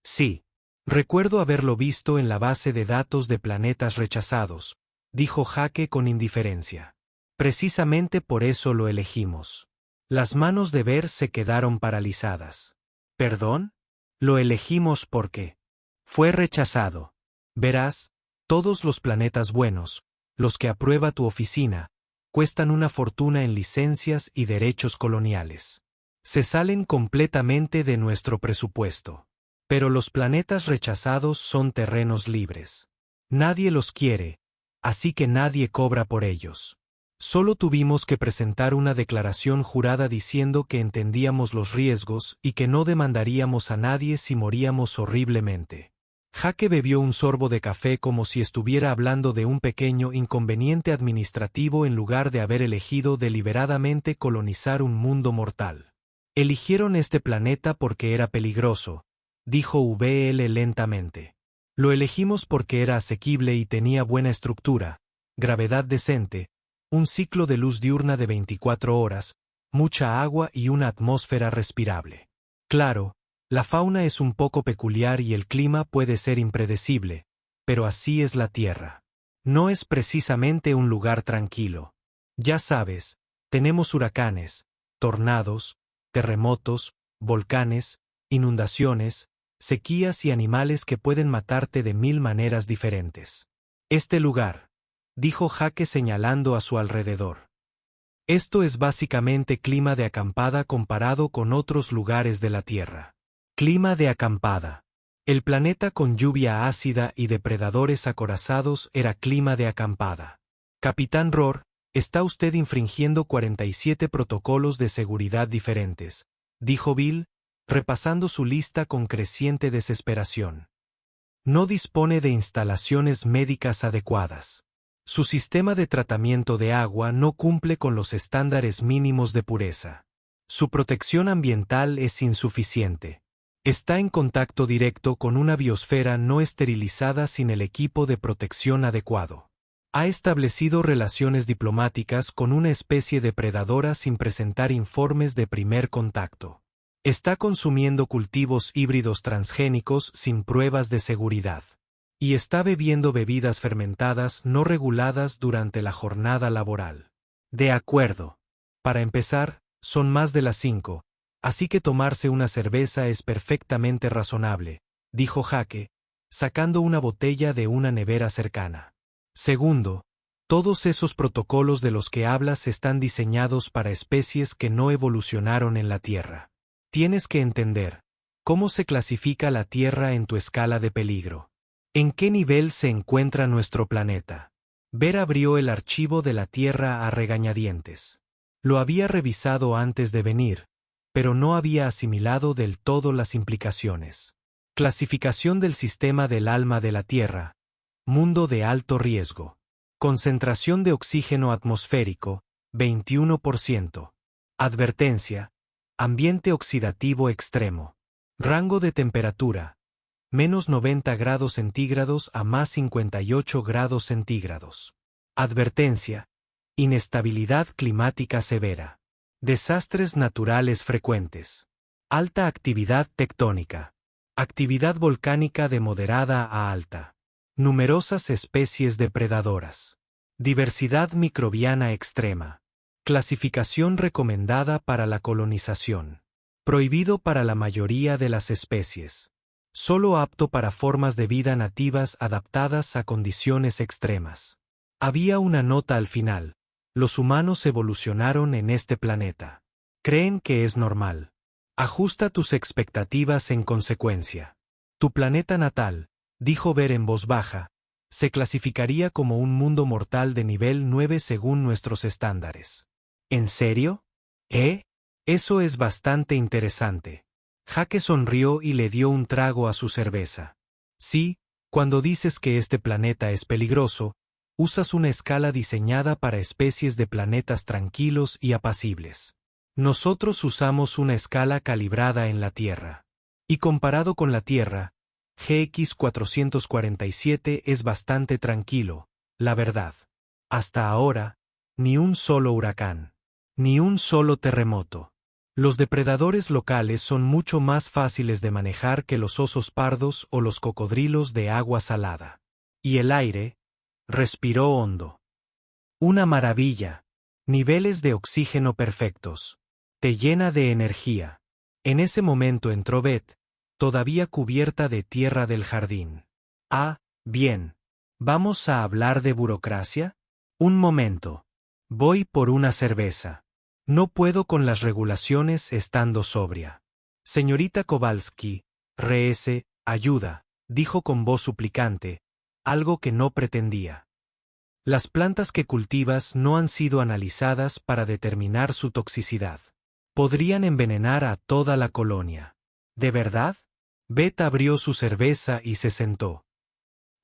Sí, recuerdo haberlo visto en la base de datos de planetas rechazados, dijo Jake con indiferencia. Precisamente por eso lo elegimos. Las manos de Ver se quedaron paralizadas. ¿Perdón? Lo elegimos porque fue rechazado. Verás, todos los planetas buenos, los que aprueba tu oficina, cuestan una fortuna en licencias y derechos coloniales. Se salen completamente de nuestro presupuesto. Pero los planetas rechazados son terrenos libres. Nadie los quiere, así que nadie cobra por ellos. Solo tuvimos que presentar una declaración jurada diciendo que entendíamos los riesgos y que no demandaríamos a nadie si moríamos horriblemente. Jake bebió un sorbo de café como si estuviera hablando de un pequeño inconveniente administrativo en lugar de haber elegido deliberadamente colonizar un mundo mortal. Eligieron este planeta porque era peligroso, dijo VL lentamente. Lo elegimos porque era asequible y tenía buena estructura, gravedad decente, un ciclo de luz diurna de 24 horas, mucha agua y una atmósfera respirable. Claro, la fauna es un poco peculiar y el clima puede ser impredecible, pero así es la Tierra. No es precisamente un lugar tranquilo. Ya sabes, tenemos huracanes, tornados, terremotos, volcanes, inundaciones, sequías y animales que pueden matarte de 1000 maneras diferentes. Este lugar, dijo Jake señalando a su alrededor. Esto es básicamente clima de acampada comparado con otros lugares de la Tierra. Clima de acampada. El planeta con lluvia ácida y depredadores acorazados era clima de acampada. Capitán Rohr, está usted infringiendo 47 protocolos de seguridad diferentes, dijo Bill, repasando su lista con creciente desesperación. No dispone de instalaciones médicas adecuadas. Su sistema de tratamiento de agua no cumple con los estándares mínimos de pureza. Su protección ambiental es insuficiente. Está en contacto directo con una biosfera no esterilizada sin el equipo de protección adecuado. Ha establecido relaciones diplomáticas con una especie depredadora sin presentar informes de primer contacto. Está consumiendo cultivos híbridos transgénicos sin pruebas de seguridad. Y está bebiendo bebidas fermentadas no reguladas durante la jornada laboral. De acuerdo. Para empezar, son más de las 5. Así que tomarse una cerveza es perfectamente razonable, dijo Jake, sacando una botella de una nevera cercana. Segundo, todos esos protocolos de los que hablas están diseñados para especies que no evolucionaron en la Tierra. Tienes que entender, ¿cómo se clasifica la Tierra en tu escala de peligro? ¿En qué nivel se encuentra nuestro planeta? Ver abrió el archivo de la Tierra a regañadientes. Lo había revisado antes de venir, pero no había asimilado del todo las implicaciones. Clasificación del sistema del alma de la Tierra. Mundo de alto riesgo. Concentración de oxígeno atmosférico, 21%. Advertencia. Ambiente oxidativo extremo. Rango de temperatura. Menos 90 grados centígrados a más 58 grados centígrados. Advertencia. Inestabilidad climática severa. Desastres naturales frecuentes. Alta actividad tectónica. Actividad volcánica de moderada a alta. Numerosas especies depredadoras. Diversidad microbiana extrema. Clasificación recomendada para la colonización. Prohibido para la mayoría de las especies. Solo apto para formas de vida nativas adaptadas a condiciones extremas. Había una nota al final. Los humanos evolucionaron en este planeta. Creen que es normal. Ajusta tus expectativas en consecuencia. Tu planeta natal, dijo Ver en voz baja, se clasificaría como un mundo mortal de nivel 9 según nuestros estándares. ¿En serio? Eso es bastante interesante. Jake sonrió y le dio un trago a su cerveza. Sí, cuando dices que este planeta es peligroso, usas una escala diseñada para especies de planetas tranquilos y apacibles. Nosotros usamos una escala calibrada en la Tierra. Y comparado con la Tierra, GX 447 es bastante tranquilo, la verdad. Hasta ahora, ni un solo huracán, ni un solo terremoto. Los depredadores locales son mucho más fáciles de manejar que los osos pardos o los cocodrilos de agua salada. Y el aire, respiró hondo. Una maravilla. Niveles de oxígeno perfectos. Te llena de energía. En ese momento entró Beth, todavía cubierta de tierra del jardín. Ah, bien. ¿Vamos a hablar de burocracia? Un momento. Voy por una cerveza. No puedo con las regulaciones estando sobria. Señorita Kowalski, ayuda, dijo con voz suplicante, algo que no pretendía. Las plantas que cultivas no han sido analizadas para determinar su toxicidad. Podrían envenenar a toda la colonia. ¿De verdad? Beth abrió su cerveza y se sentó.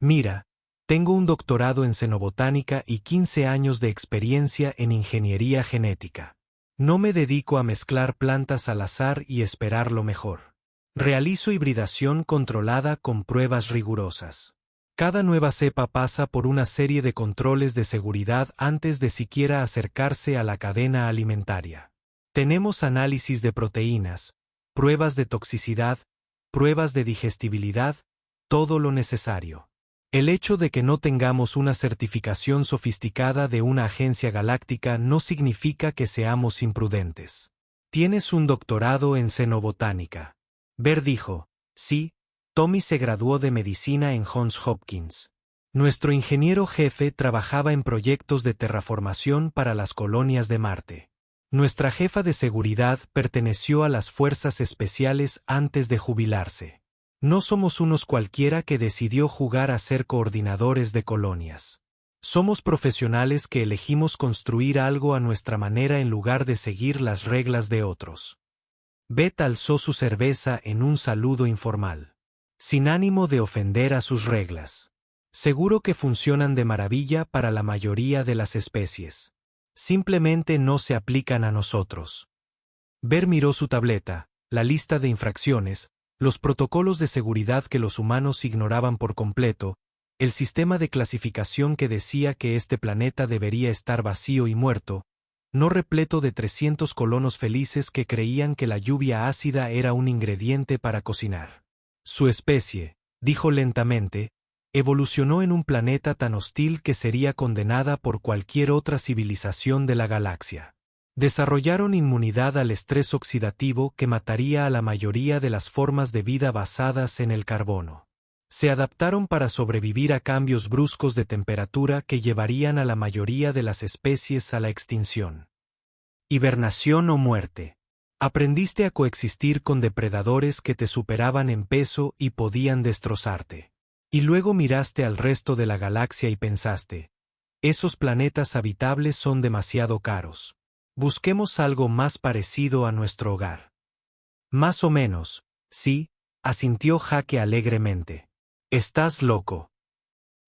Mira, tengo un doctorado en xenobotánica y 15 años de experiencia en ingeniería genética. No me dedico a mezclar plantas al azar y esperar lo mejor. Realizo hibridación controlada con pruebas rigurosas. Cada nueva cepa pasa por una serie de controles de seguridad antes de siquiera acercarse a la cadena alimentaria. Tenemos análisis de proteínas, pruebas de toxicidad, pruebas de digestibilidad, todo lo necesario. El hecho de que no tengamos una certificación sofisticada de una agencia galáctica no significa que seamos imprudentes. Tienes un doctorado en xenobotánica. Ver dijo, sí, Tommy se graduó de medicina en Johns Hopkins. Nuestro ingeniero jefe trabajaba en proyectos de terraformación para las colonias de Marte. Nuestra jefa de seguridad perteneció a las fuerzas especiales antes de jubilarse. No somos unos cualquiera que decidió jugar a ser coordinadores de colonias. Somos profesionales que elegimos construir algo a nuestra manera en lugar de seguir las reglas de otros. Beth alzó su cerveza en un saludo informal, sin ánimo de ofender a sus reglas. Seguro que funcionan de maravilla para la mayoría de las especies. Simplemente no se aplican a nosotros. Ver miró su tableta, la lista de infracciones, los protocolos de seguridad que los humanos ignoraban por completo, el sistema de clasificación que decía que este planeta debería estar vacío y muerto, no repleto de 300 colonos felices que creían que la lluvia ácida era un ingrediente para cocinar. Su especie, dijo lentamente, evolucionó en un planeta tan hostil que sería condenada por cualquier otra civilización de la galaxia. Desarrollaron inmunidad al estrés oxidativo que mataría a la mayoría de las formas de vida basadas en el carbono. Se adaptaron para sobrevivir a cambios bruscos de temperatura que llevarían a la mayoría de las especies a la extinción. Hibernación o muerte. Aprendiste a coexistir con depredadores que te superaban en peso y podían destrozarte. Y luego miraste al resto de la galaxia y pensaste, esos planetas habitables son demasiado caros. Busquemos algo más parecido a nuestro hogar. Más o menos, sí, asintió Jake alegremente. Estás loco.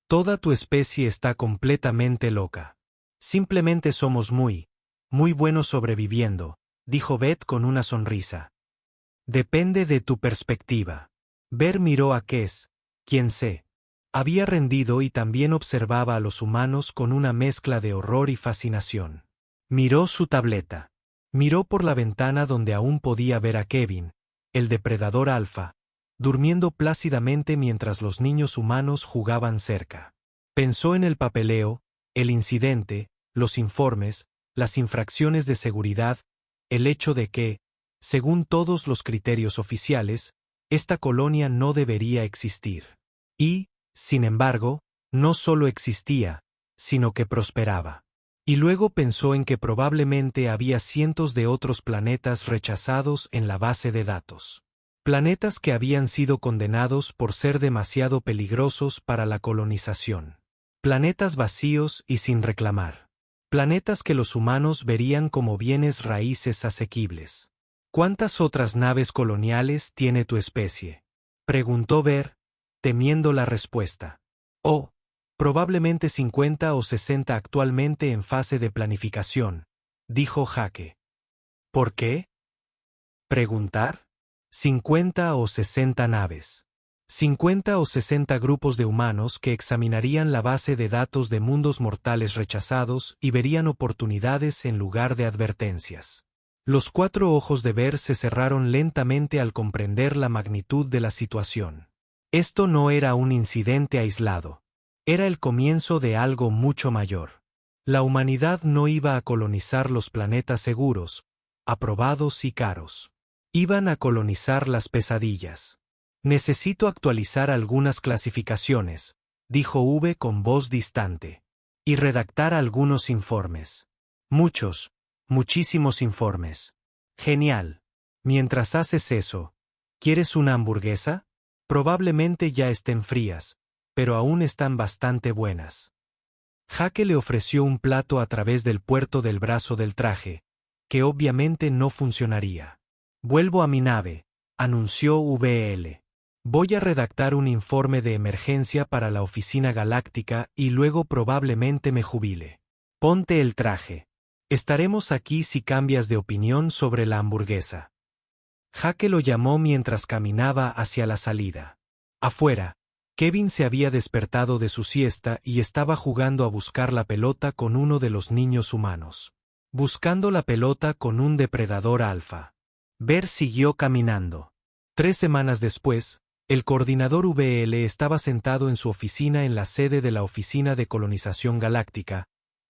Toda tu especie está completamente loca. Simplemente somos muy buenos sobreviviendo, dijo Beth con una sonrisa. Depende de tu perspectiva. Ver miró a Kes, quien se había rendido y también observaba a los humanos con una mezcla de horror y fascinación. Miró su tableta. Miró por la ventana donde aún podía ver a Kevin, el depredador alfa, durmiendo plácidamente mientras los niños humanos jugaban cerca. Pensó en el papeleo, el incidente, los informes, las infracciones de seguridad, el hecho de que, según todos los criterios oficiales, esta colonia no debería existir. Y, sin embargo, no solo existía, sino que prosperaba. Y luego pensó en que probablemente había cientos de otros planetas rechazados en la base de datos. Planetas que habían sido condenados por ser demasiado peligrosos para la colonización. Planetas vacíos y sin reclamar. Planetas que los humanos verían como bienes raíces asequibles. ¿Cuántas otras naves coloniales tiene tu especie?, preguntó Ver, temiendo la respuesta. Oh, probablemente 50 o 60 actualmente en fase de planificación, dijo Jake. ¿Por qué? ¿Preguntar? 50 o 60 naves. 50 o 60 grupos de humanos que examinarían la base de datos de mundos mortales rechazados y verían oportunidades en lugar de advertencias. Los 4 ojos de Ver se cerraron lentamente al comprender la magnitud de la situación. Esto no era un incidente aislado. Era el comienzo de algo mucho mayor. La humanidad no iba a colonizar los planetas seguros, aprobados y caros. Iban a colonizar las pesadillas. Necesito actualizar algunas clasificaciones, dijo V con voz distante. Y redactar algunos informes. Muchísimos informes. Genial. Mientras haces eso, ¿quieres una hamburguesa? Probablemente ya estén frías, pero aún están bastante buenas. Jake le ofreció un plato a través del puerto del brazo del traje, que obviamente no funcionaría. Vuelvo a mi nave, anunció VL. Voy a redactar un informe de emergencia para la oficina galáctica y luego probablemente me jubile. Ponte el traje. Estaremos aquí si cambias de opinión sobre la hamburguesa. Jake lo llamó mientras caminaba hacia la salida. Afuera, Kevin se había despertado de su siesta y estaba jugando a buscar la pelota con uno de los niños humanos. Buscando la pelota con un depredador alfa. Ver siguió caminando. 3 semanas después, el coordinador VL estaba sentado en su oficina en la sede de la Oficina de Colonización Galáctica,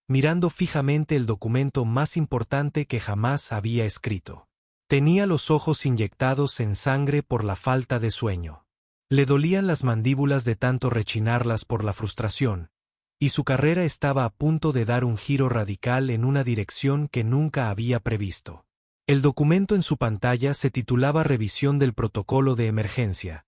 mirando fijamente el documento más importante que jamás había escrito. Tenía los ojos inyectados en sangre por la falta de sueño. Le dolían las mandíbulas de tanto rechinarlas por la frustración, y su carrera estaba a punto de dar un giro radical en una dirección que nunca había previsto. El documento en su pantalla se titulaba Revisión del Protocolo de Emergencia,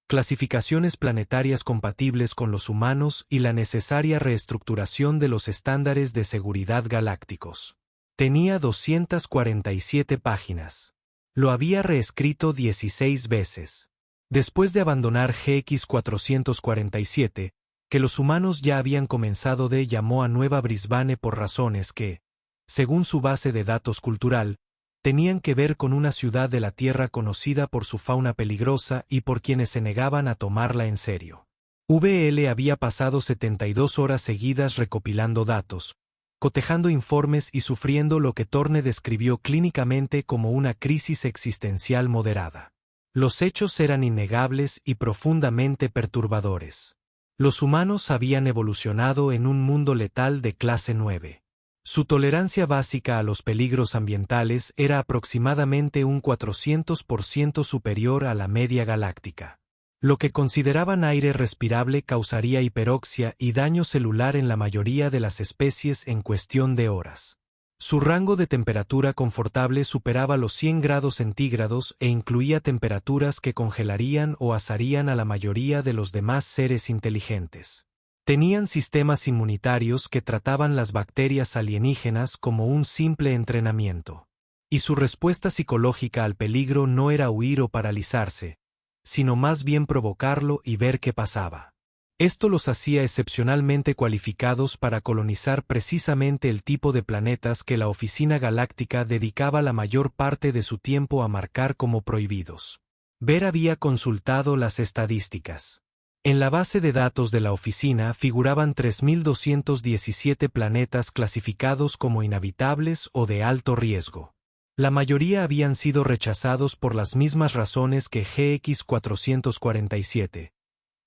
clasificaciones planetarias compatibles con los humanos y la necesaria reestructuración de los estándares de seguridad galácticos. Tenía 247 páginas. Lo había reescrito 16 veces. Después de abandonar GX 447, que los humanos ya habían comenzado llamó a Nueva Brisbane por razones que, según su base de datos cultural, tenían que ver con una ciudad de la Tierra conocida por su fauna peligrosa y por quienes se negaban a tomarla en serio. VL había pasado 72 horas seguidas recopilando datos, cotejando informes y sufriendo lo que Thorne describió clínicamente como una crisis existencial moderada. Los hechos eran innegables y profundamente perturbadores. Los humanos habían evolucionado en un mundo letal de clase 9. Su tolerancia básica a los peligros ambientales era aproximadamente un 400% superior a la media galáctica. Lo que consideraban aire respirable causaría hiperoxia y daño celular en la mayoría de las especies en cuestión de horas. Su rango de temperatura confortable superaba los 100 grados centígrados e incluía temperaturas que congelarían o asarían a la mayoría de los demás seres inteligentes. Tenían sistemas inmunitarios que trataban las bacterias alienígenas como un simple entrenamiento. Y su respuesta psicológica al peligro no era huir o paralizarse, sino más bien provocarlo y ver qué pasaba. Esto los hacía excepcionalmente cualificados para colonizar precisamente el tipo de planetas que la Oficina Galáctica dedicaba la mayor parte de su tiempo a marcar como prohibidos. Ver había consultado las estadísticas. En la base de datos de la oficina figuraban 3.217 planetas clasificados como inhabitables o de alto riesgo. La mayoría habían sido rechazados por las mismas razones que GX 447.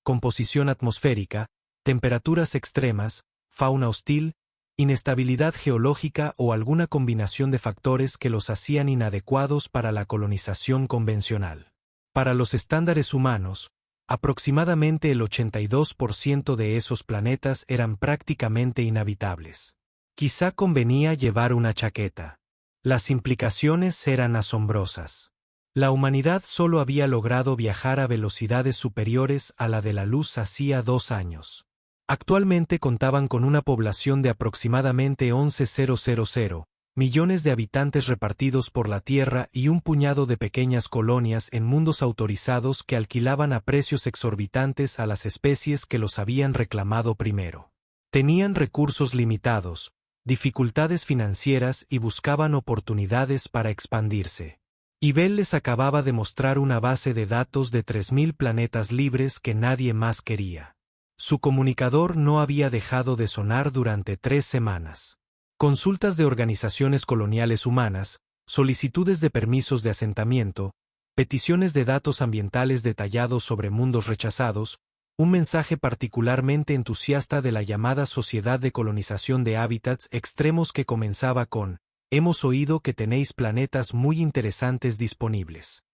Composición atmosférica, temperaturas extremas, fauna hostil, inestabilidad geológica o alguna combinación de factores que los hacían inadecuados para la colonización convencional. Para los estándares humanos, aproximadamente el 82% de esos planetas eran prácticamente inhabitables. Quizá convenía llevar una chaqueta. Las implicaciones eran asombrosas. La humanidad solo había logrado viajar a velocidades superiores a la de la luz hacía 2 años. Actualmente contaban con una población de aproximadamente 11.000 millones de habitantes repartidos por la Tierra y un puñado de pequeñas colonias en mundos autorizados que alquilaban a precios exorbitantes a las especies que los habían reclamado primero. Tenían recursos limitados, dificultades financieras y buscaban oportunidades para expandirse. Y Bell les acababa de mostrar una base de datos de 3.000 planetas libres que nadie más quería. Su comunicador no había dejado de sonar durante 3 semanas. Consultas de organizaciones coloniales humanas, solicitudes de permisos de asentamiento, peticiones de datos ambientales detallados sobre mundos rechazados, un mensaje particularmente entusiasta de la llamada Sociedad de Colonización de Hábitats Extremos que comenzaba con: hemos oído que tenéis planetas muy interesantes disponibles.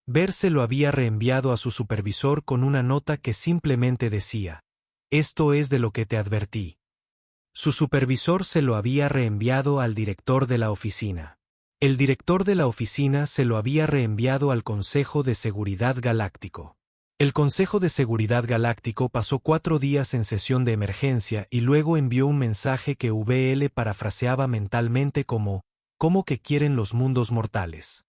Bell se lo había reenviado a su supervisor con una nota que simplemente decía: esto es de lo que te advertí. Su supervisor se lo había reenviado al director de la oficina. El director de la oficina se lo había reenviado al Consejo de Seguridad Galáctico. El Consejo de Seguridad Galáctico pasó 4 días en sesión de emergencia y luego envió un mensaje que VL parafraseaba mentalmente como: ¿cómo que quieren los mundos mortales?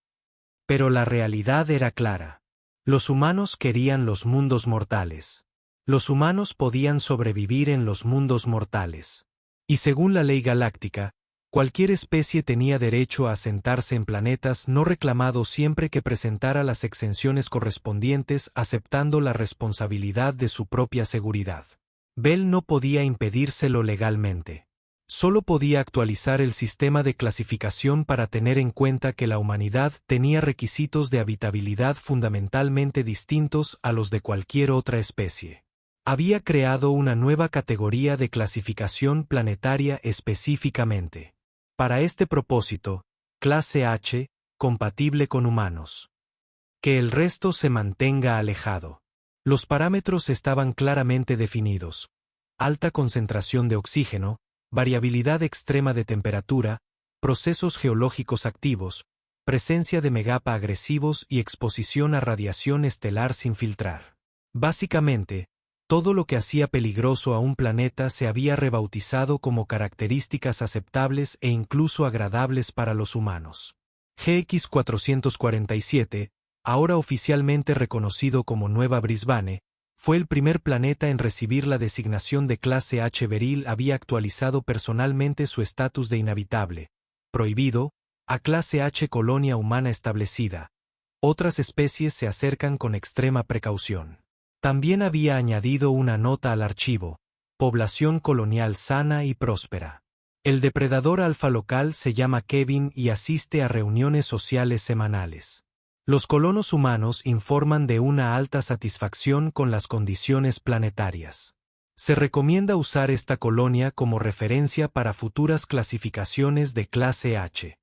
Pero la realidad era clara. Los humanos querían los mundos mortales. Los humanos podían sobrevivir en los mundos mortales. Y según la ley galáctica, cualquier especie tenía derecho a asentarse en planetas no reclamados siempre que presentara las exenciones correspondientes aceptando la responsabilidad de su propia seguridad. Bell no podía impedírselo legalmente. Solo podía actualizar el sistema de clasificación para tener en cuenta que la humanidad tenía requisitos de habitabilidad fundamentalmente distintos a los de cualquier otra especie. Había creado una nueva categoría de clasificación planetaria específicamente. Para este propósito, clase H, compatible con humanos. Que el resto se mantenga alejado. Los parámetros estaban claramente definidos: alta concentración de oxígeno, variabilidad extrema de temperatura, procesos geológicos activos, presencia de megapa agresivos y exposición a radiación estelar sin filtrar. Básicamente, todo lo que hacía peligroso a un planeta se había rebautizado como características aceptables e incluso agradables para los humanos. GX 447, ahora oficialmente reconocido como Nueva Brisbane, fue el primer planeta en recibir la designación de clase H. Beryl había actualizado personalmente su estatus de inhabitable, prohibido, a clase H colonia humana establecida. Otras especies se acercan con extrema precaución. También había añadido una nota al archivo: población colonial sana y próspera. El depredador alfa local se llama Kevin y asiste a reuniones sociales semanales. Los colonos humanos informan de una alta satisfacción con las condiciones planetarias. Se recomienda usar esta colonia como referencia para futuras clasificaciones de clase H.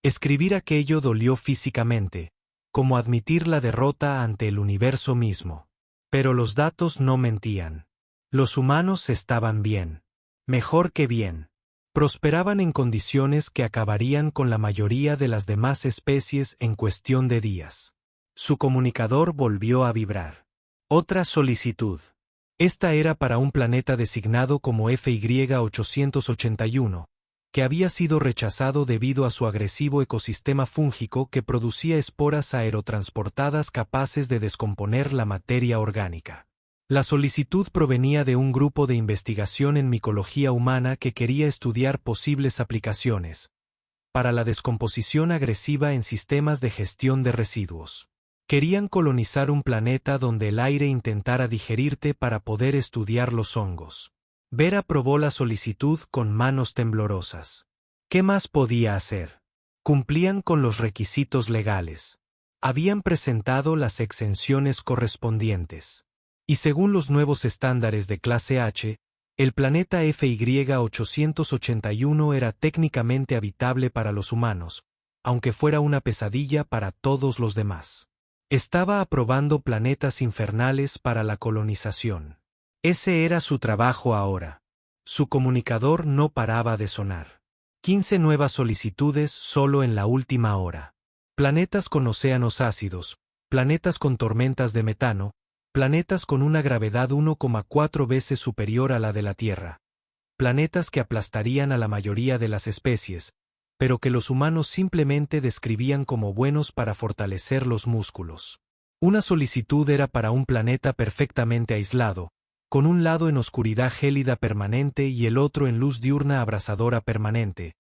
Escribir aquello dolió físicamente, como admitir la derrota ante el universo mismo. Pero los datos no mentían. Los humanos estaban bien. Mejor que bien. Prosperaban en condiciones que acabarían con la mayoría de las demás especies en cuestión de días. Su comunicador volvió a vibrar. Otra solicitud. Esta era para un planeta designado como FY 881, que había sido rechazado debido a su agresivo ecosistema fúngico que producía esporas aerotransportadas capaces de descomponer la materia orgánica. La solicitud provenía de un grupo de investigación en micología humana que quería estudiar posibles aplicaciones para la descomposición agresiva en sistemas de gestión de residuos. Querían colonizar un planeta donde el aire intentara digerirte para poder estudiar los hongos. Bell aprobó la solicitud con manos temblorosas. ¿Qué más podía hacer? Cumplían con los requisitos legales. Habían presentado las exenciones correspondientes. Y según los nuevos estándares de clase H, el planeta FY 881 era técnicamente habitable para los humanos, aunque fuera una pesadilla para todos los demás. Estaba aprobando planetas infernales para la colonización. Ese era su trabajo ahora. Su comunicador no paraba de sonar. 15 nuevas solicitudes solo en la última hora. Planetas con océanos ácidos, planetas con tormentas de metano, planetas con una gravedad 1,4 veces superior a la de la Tierra. Planetas que aplastarían a la mayoría de las especies, pero que los humanos simplemente describían como buenos para fortalecer los músculos. Una solicitud era para un planeta perfectamente aislado, con un lado en oscuridad gélida permanente y el otro en luz diurna abrasadora permanente,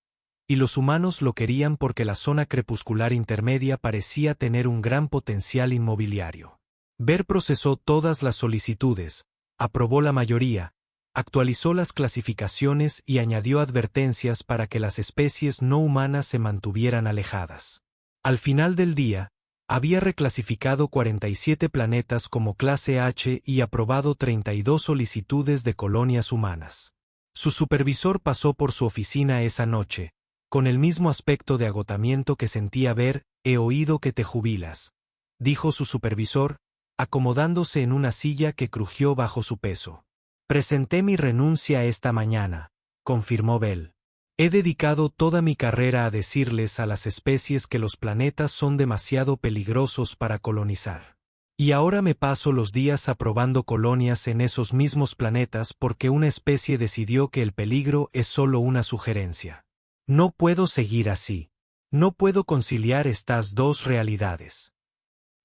y los humanos lo querían porque la zona crepuscular intermedia parecía tener un gran potencial inmobiliario. Ver procesó todas las solicitudes, aprobó la mayoría, actualizó las clasificaciones y añadió advertencias para que las especies no humanas se mantuvieran alejadas. Al final del día, había reclasificado 47 planetas como clase H y aprobado 32 solicitudes de colonias humanas. Su supervisor pasó por su oficina esa noche, con el mismo aspecto de agotamiento que sentía ver, he oído que te jubilas, dijo su supervisor, acomodándose en una silla que crujió bajo su peso. Presenté mi renuncia esta mañana, confirmó Bell. He dedicado toda mi carrera a decirles a las especies que los planetas son demasiado peligrosos para colonizar. Y ahora me paso los días aprobando colonias en esos mismos planetas porque una especie decidió que el peligro es solo una sugerencia. No puedo seguir así. No puedo conciliar estas dos realidades.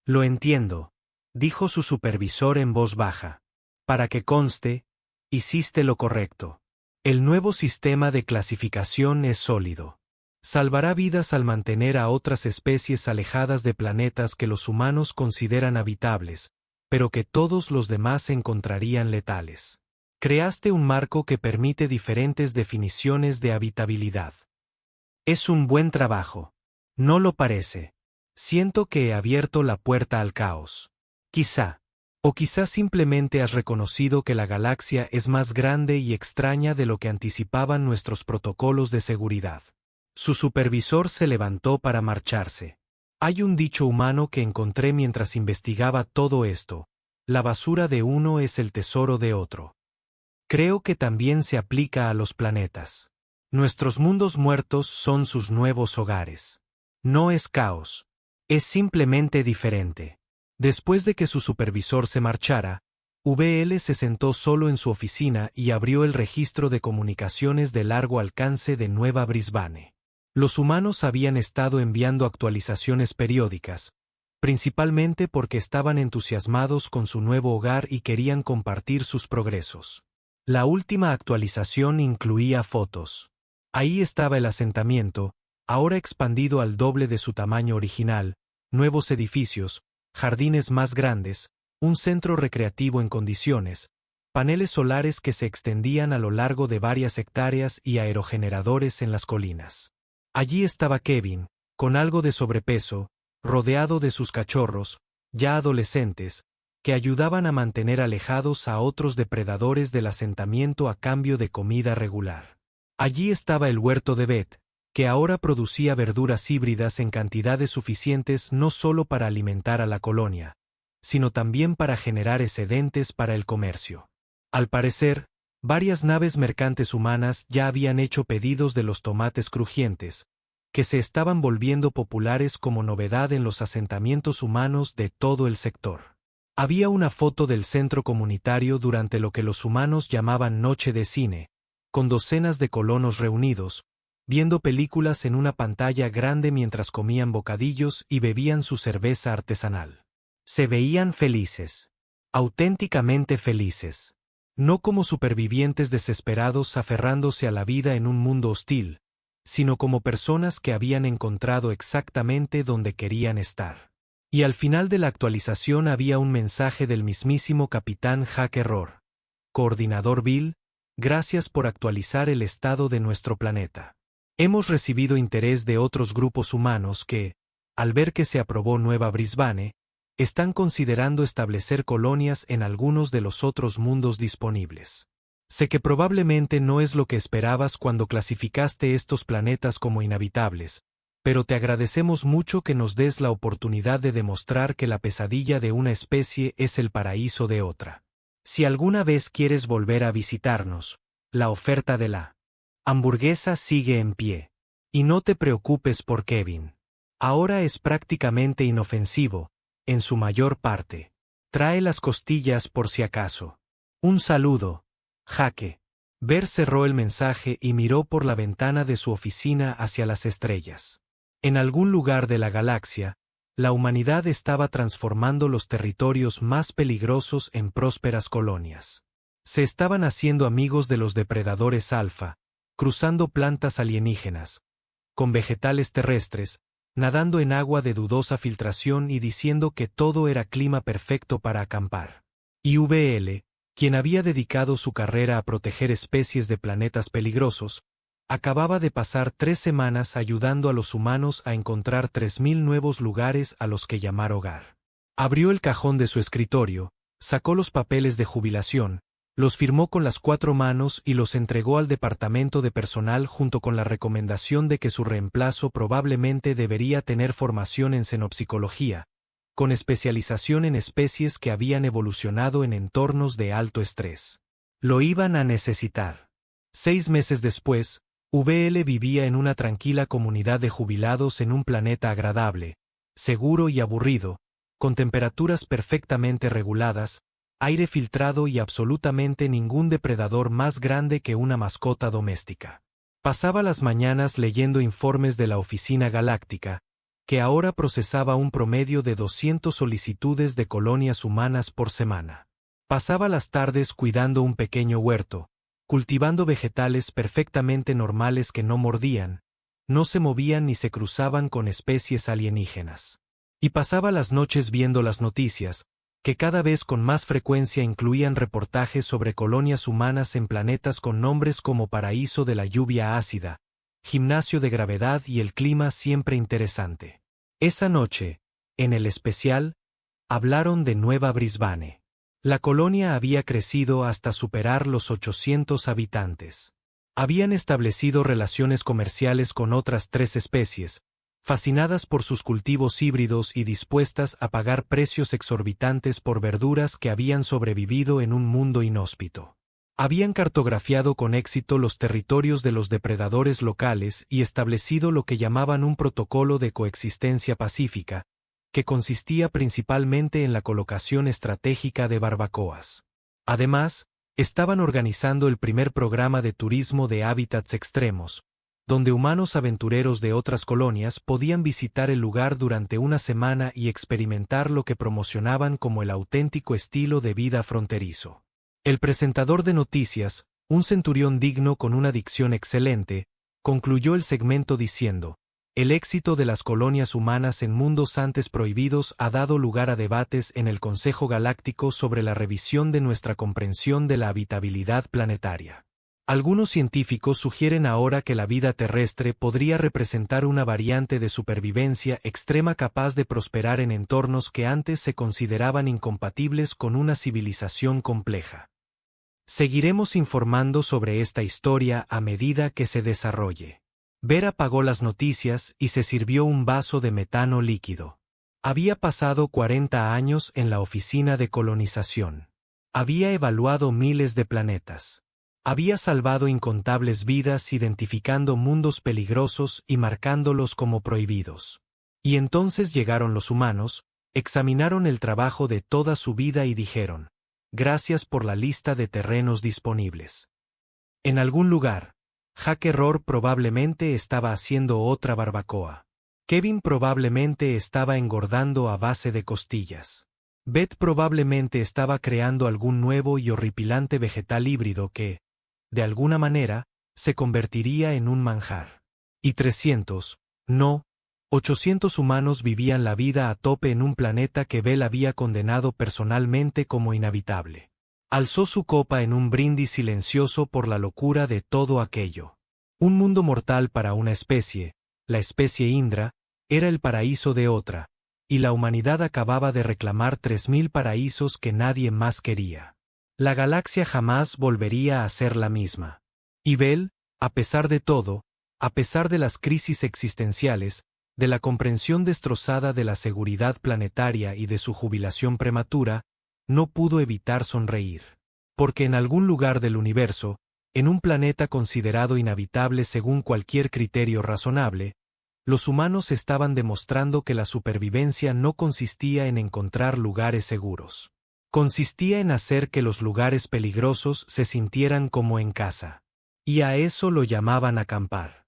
Lo entiendo, dijo su supervisor en voz baja. Para que conste, hiciste lo correcto. El nuevo sistema de clasificación es sólido. Salvará vidas al mantener a otras especies alejadas de planetas que los humanos consideran habitables, pero que todos los demás encontrarían letales. Creaste un marco que permite diferentes definiciones de habitabilidad. Es un buen trabajo. No lo parece. Siento que he abierto la puerta al caos. Quizá. O quizás simplemente has reconocido que la galaxia es más grande y extraña de lo que anticipaban nuestros protocolos de seguridad. Su supervisor se levantó para marcharse. Hay un dicho humano que encontré mientras investigaba todo esto: la basura de uno es el tesoro de otro. Creo que también se aplica a los planetas. Nuestros mundos muertos son sus nuevos hogares. No es caos. Es simplemente diferente. Después de que su supervisor se marchara, VL se sentó solo en su oficina y abrió el registro de comunicaciones de largo alcance de Nueva Brisbane. Los humanos habían estado enviando actualizaciones periódicas, principalmente porque estaban entusiasmados con su nuevo hogar y querían compartir sus progresos. La última actualización incluía fotos. Ahí estaba el asentamiento, ahora expandido al doble de su tamaño original, nuevos edificios, jardines más grandes, un centro recreativo en condiciones, paneles solares que se extendían a lo largo de varias hectáreas y aerogeneradores en las colinas. Allí estaba Kevin, con algo de sobrepeso, rodeado de sus cachorros, ya adolescentes, que ayudaban a mantener alejados a otros depredadores del asentamiento a cambio de comida regular. Allí estaba el huerto de Beth, que ahora producía verduras híbridas en cantidades suficientes no solo para alimentar a la colonia, sino también para generar excedentes para el comercio. Al parecer, varias naves mercantes humanas ya habían hecho pedidos de los tomates crujientes, que se estaban volviendo populares como novedad en los asentamientos humanos de todo el sector. Había una foto del centro comunitario durante lo que los humanos llamaban noche de cine, con docenas de colonos reunidos, viendo películas en una pantalla grande mientras comían bocadillos y bebían su cerveza artesanal. Se veían felices. Auténticamente felices. No como supervivientes desesperados aferrándose a la vida en un mundo hostil, sino como personas que habían encontrado exactamente donde querían estar. Y al final de la actualización había un mensaje del mismísimo Capitán Jack Error. Coordinador Bill, gracias por actualizar el estado de nuestro planeta. Hemos recibido interés de otros grupos humanos que, al ver que se aprobó Nueva Brisbane, están considerando establecer colonias en algunos de los otros mundos disponibles. Sé que probablemente no es lo que esperabas cuando clasificaste estos planetas como inhabitables, pero te agradecemos mucho que nos des la oportunidad de demostrar que la pesadilla de una especie es el paraíso de otra. Si alguna vez quieres volver a visitarnos, la oferta de la hamburguesa sigue en pie. Y no te preocupes por Kevin. Ahora es prácticamente inofensivo, en su mayor parte. Trae las costillas por si acaso. Un saludo, Jake. Ver cerró el mensaje y miró por la ventana de su oficina hacia las estrellas. En algún lugar de la galaxia, la humanidad estaba transformando los territorios más peligrosos en prósperas colonias. Se estaban haciendo amigos de los depredadores alfa, cruzando plantas alienígenas, con vegetales terrestres, nadando en agua de dudosa filtración y diciendo que todo era clima perfecto para acampar. Y VL, quien había dedicado su carrera a proteger especies de planetas peligrosos, acababa de pasar 3 semanas ayudando a los humanos a encontrar 3000 nuevos lugares a los que llamar hogar. Abrió el cajón de su escritorio, sacó los papeles de jubilación, los firmó con las 4 manos y los entregó al departamento de personal junto con la recomendación de que su reemplazo probablemente debería tener formación en xenopsicología, con especialización en especies que habían evolucionado en entornos de alto estrés. Lo iban a necesitar. 6 meses después, VL vivía en una tranquila comunidad de jubilados en un planeta agradable, seguro y aburrido, con temperaturas perfectamente reguladas, aire filtrado y absolutamente ningún depredador más grande que una mascota doméstica. Pasaba las mañanas leyendo informes de la Oficina Galáctica, que ahora procesaba un promedio de 200 solicitudes de colonias humanas por semana. Pasaba las tardes cuidando un pequeño huerto, cultivando vegetales perfectamente normales que no mordían, no se movían ni se cruzaban con especies alienígenas. Y pasaba las noches viendo las noticias, que cada vez con más frecuencia incluían reportajes sobre colonias humanas en planetas con nombres como Paraíso de la Lluvia Ácida, Gimnasio de Gravedad y el clima siempre interesante. Esa noche, en el especial, hablaron de Nueva Brisbane. La colonia había crecido hasta superar los 800 habitantes. Habían establecido relaciones comerciales con otras 3 especies, fascinadas por sus cultivos híbridos y dispuestas a pagar precios exorbitantes por verduras que habían sobrevivido en un mundo inhóspito. Habían cartografiado con éxito los territorios de los depredadores locales y establecido lo que llamaban un protocolo de coexistencia pacífica, que consistía principalmente en la colocación estratégica de barbacoas. Además, estaban organizando el primer programa de turismo de hábitats extremos, donde humanos aventureros de otras colonias podían visitar el lugar durante una semana y experimentar lo que promocionaban como el auténtico estilo de vida fronterizo. El presentador de noticias, un centurión digno con una dicción excelente, concluyó el segmento diciendo: el éxito de las colonias humanas en mundos antes prohibidos ha dado lugar a debates en el Consejo Galáctico sobre la revisión de nuestra comprensión de la habitabilidad planetaria. Algunos científicos sugieren ahora que la vida terrestre podría representar una variante de supervivencia extrema capaz de prosperar en entornos que antes se consideraban incompatibles con una civilización compleja. Seguiremos informando sobre esta historia a medida que se desarrolle. Ver apagó las noticias y se sirvió un vaso de metano líquido. Había pasado 40 años en la oficina de colonización. Había evaluado miles de planetas. Había salvado incontables vidas identificando mundos peligrosos y marcándolos como prohibidos. Y entonces llegaron los humanos, examinaron el trabajo de toda su vida y dijeron: gracias por la lista de terrenos disponibles. En algún lugar, Jake Rohr probablemente estaba haciendo otra barbacoa. Kevin probablemente estaba engordando a base de costillas. Beth probablemente estaba creando algún nuevo y horripilante vegetal híbrido que, de alguna manera, se convertiría en un manjar. Y 300, no, 800 humanos vivían la vida a tope en un planeta que Bell había condenado personalmente como inhabitable. Alzó su copa en un brindis silencioso por la locura de todo aquello. Un mundo mortal para una especie, la especie Indra, era el paraíso de otra, y la humanidad acababa de reclamar 3000 paraísos que nadie más quería. La galaxia jamás volvería a ser la misma. Y Bell, a pesar de todo, a pesar de las crisis existenciales, de la comprensión destrozada de la seguridad planetaria y de su jubilación prematura, no pudo evitar sonreír. Porque en algún lugar del universo, en un planeta considerado inhabitable según cualquier criterio razonable, Los humanos estaban demostrando que la supervivencia no consistía en encontrar lugares seguros. Consistía en hacer que los lugares peligrosos se sintieran como en casa. Y a eso lo llamaban acampar.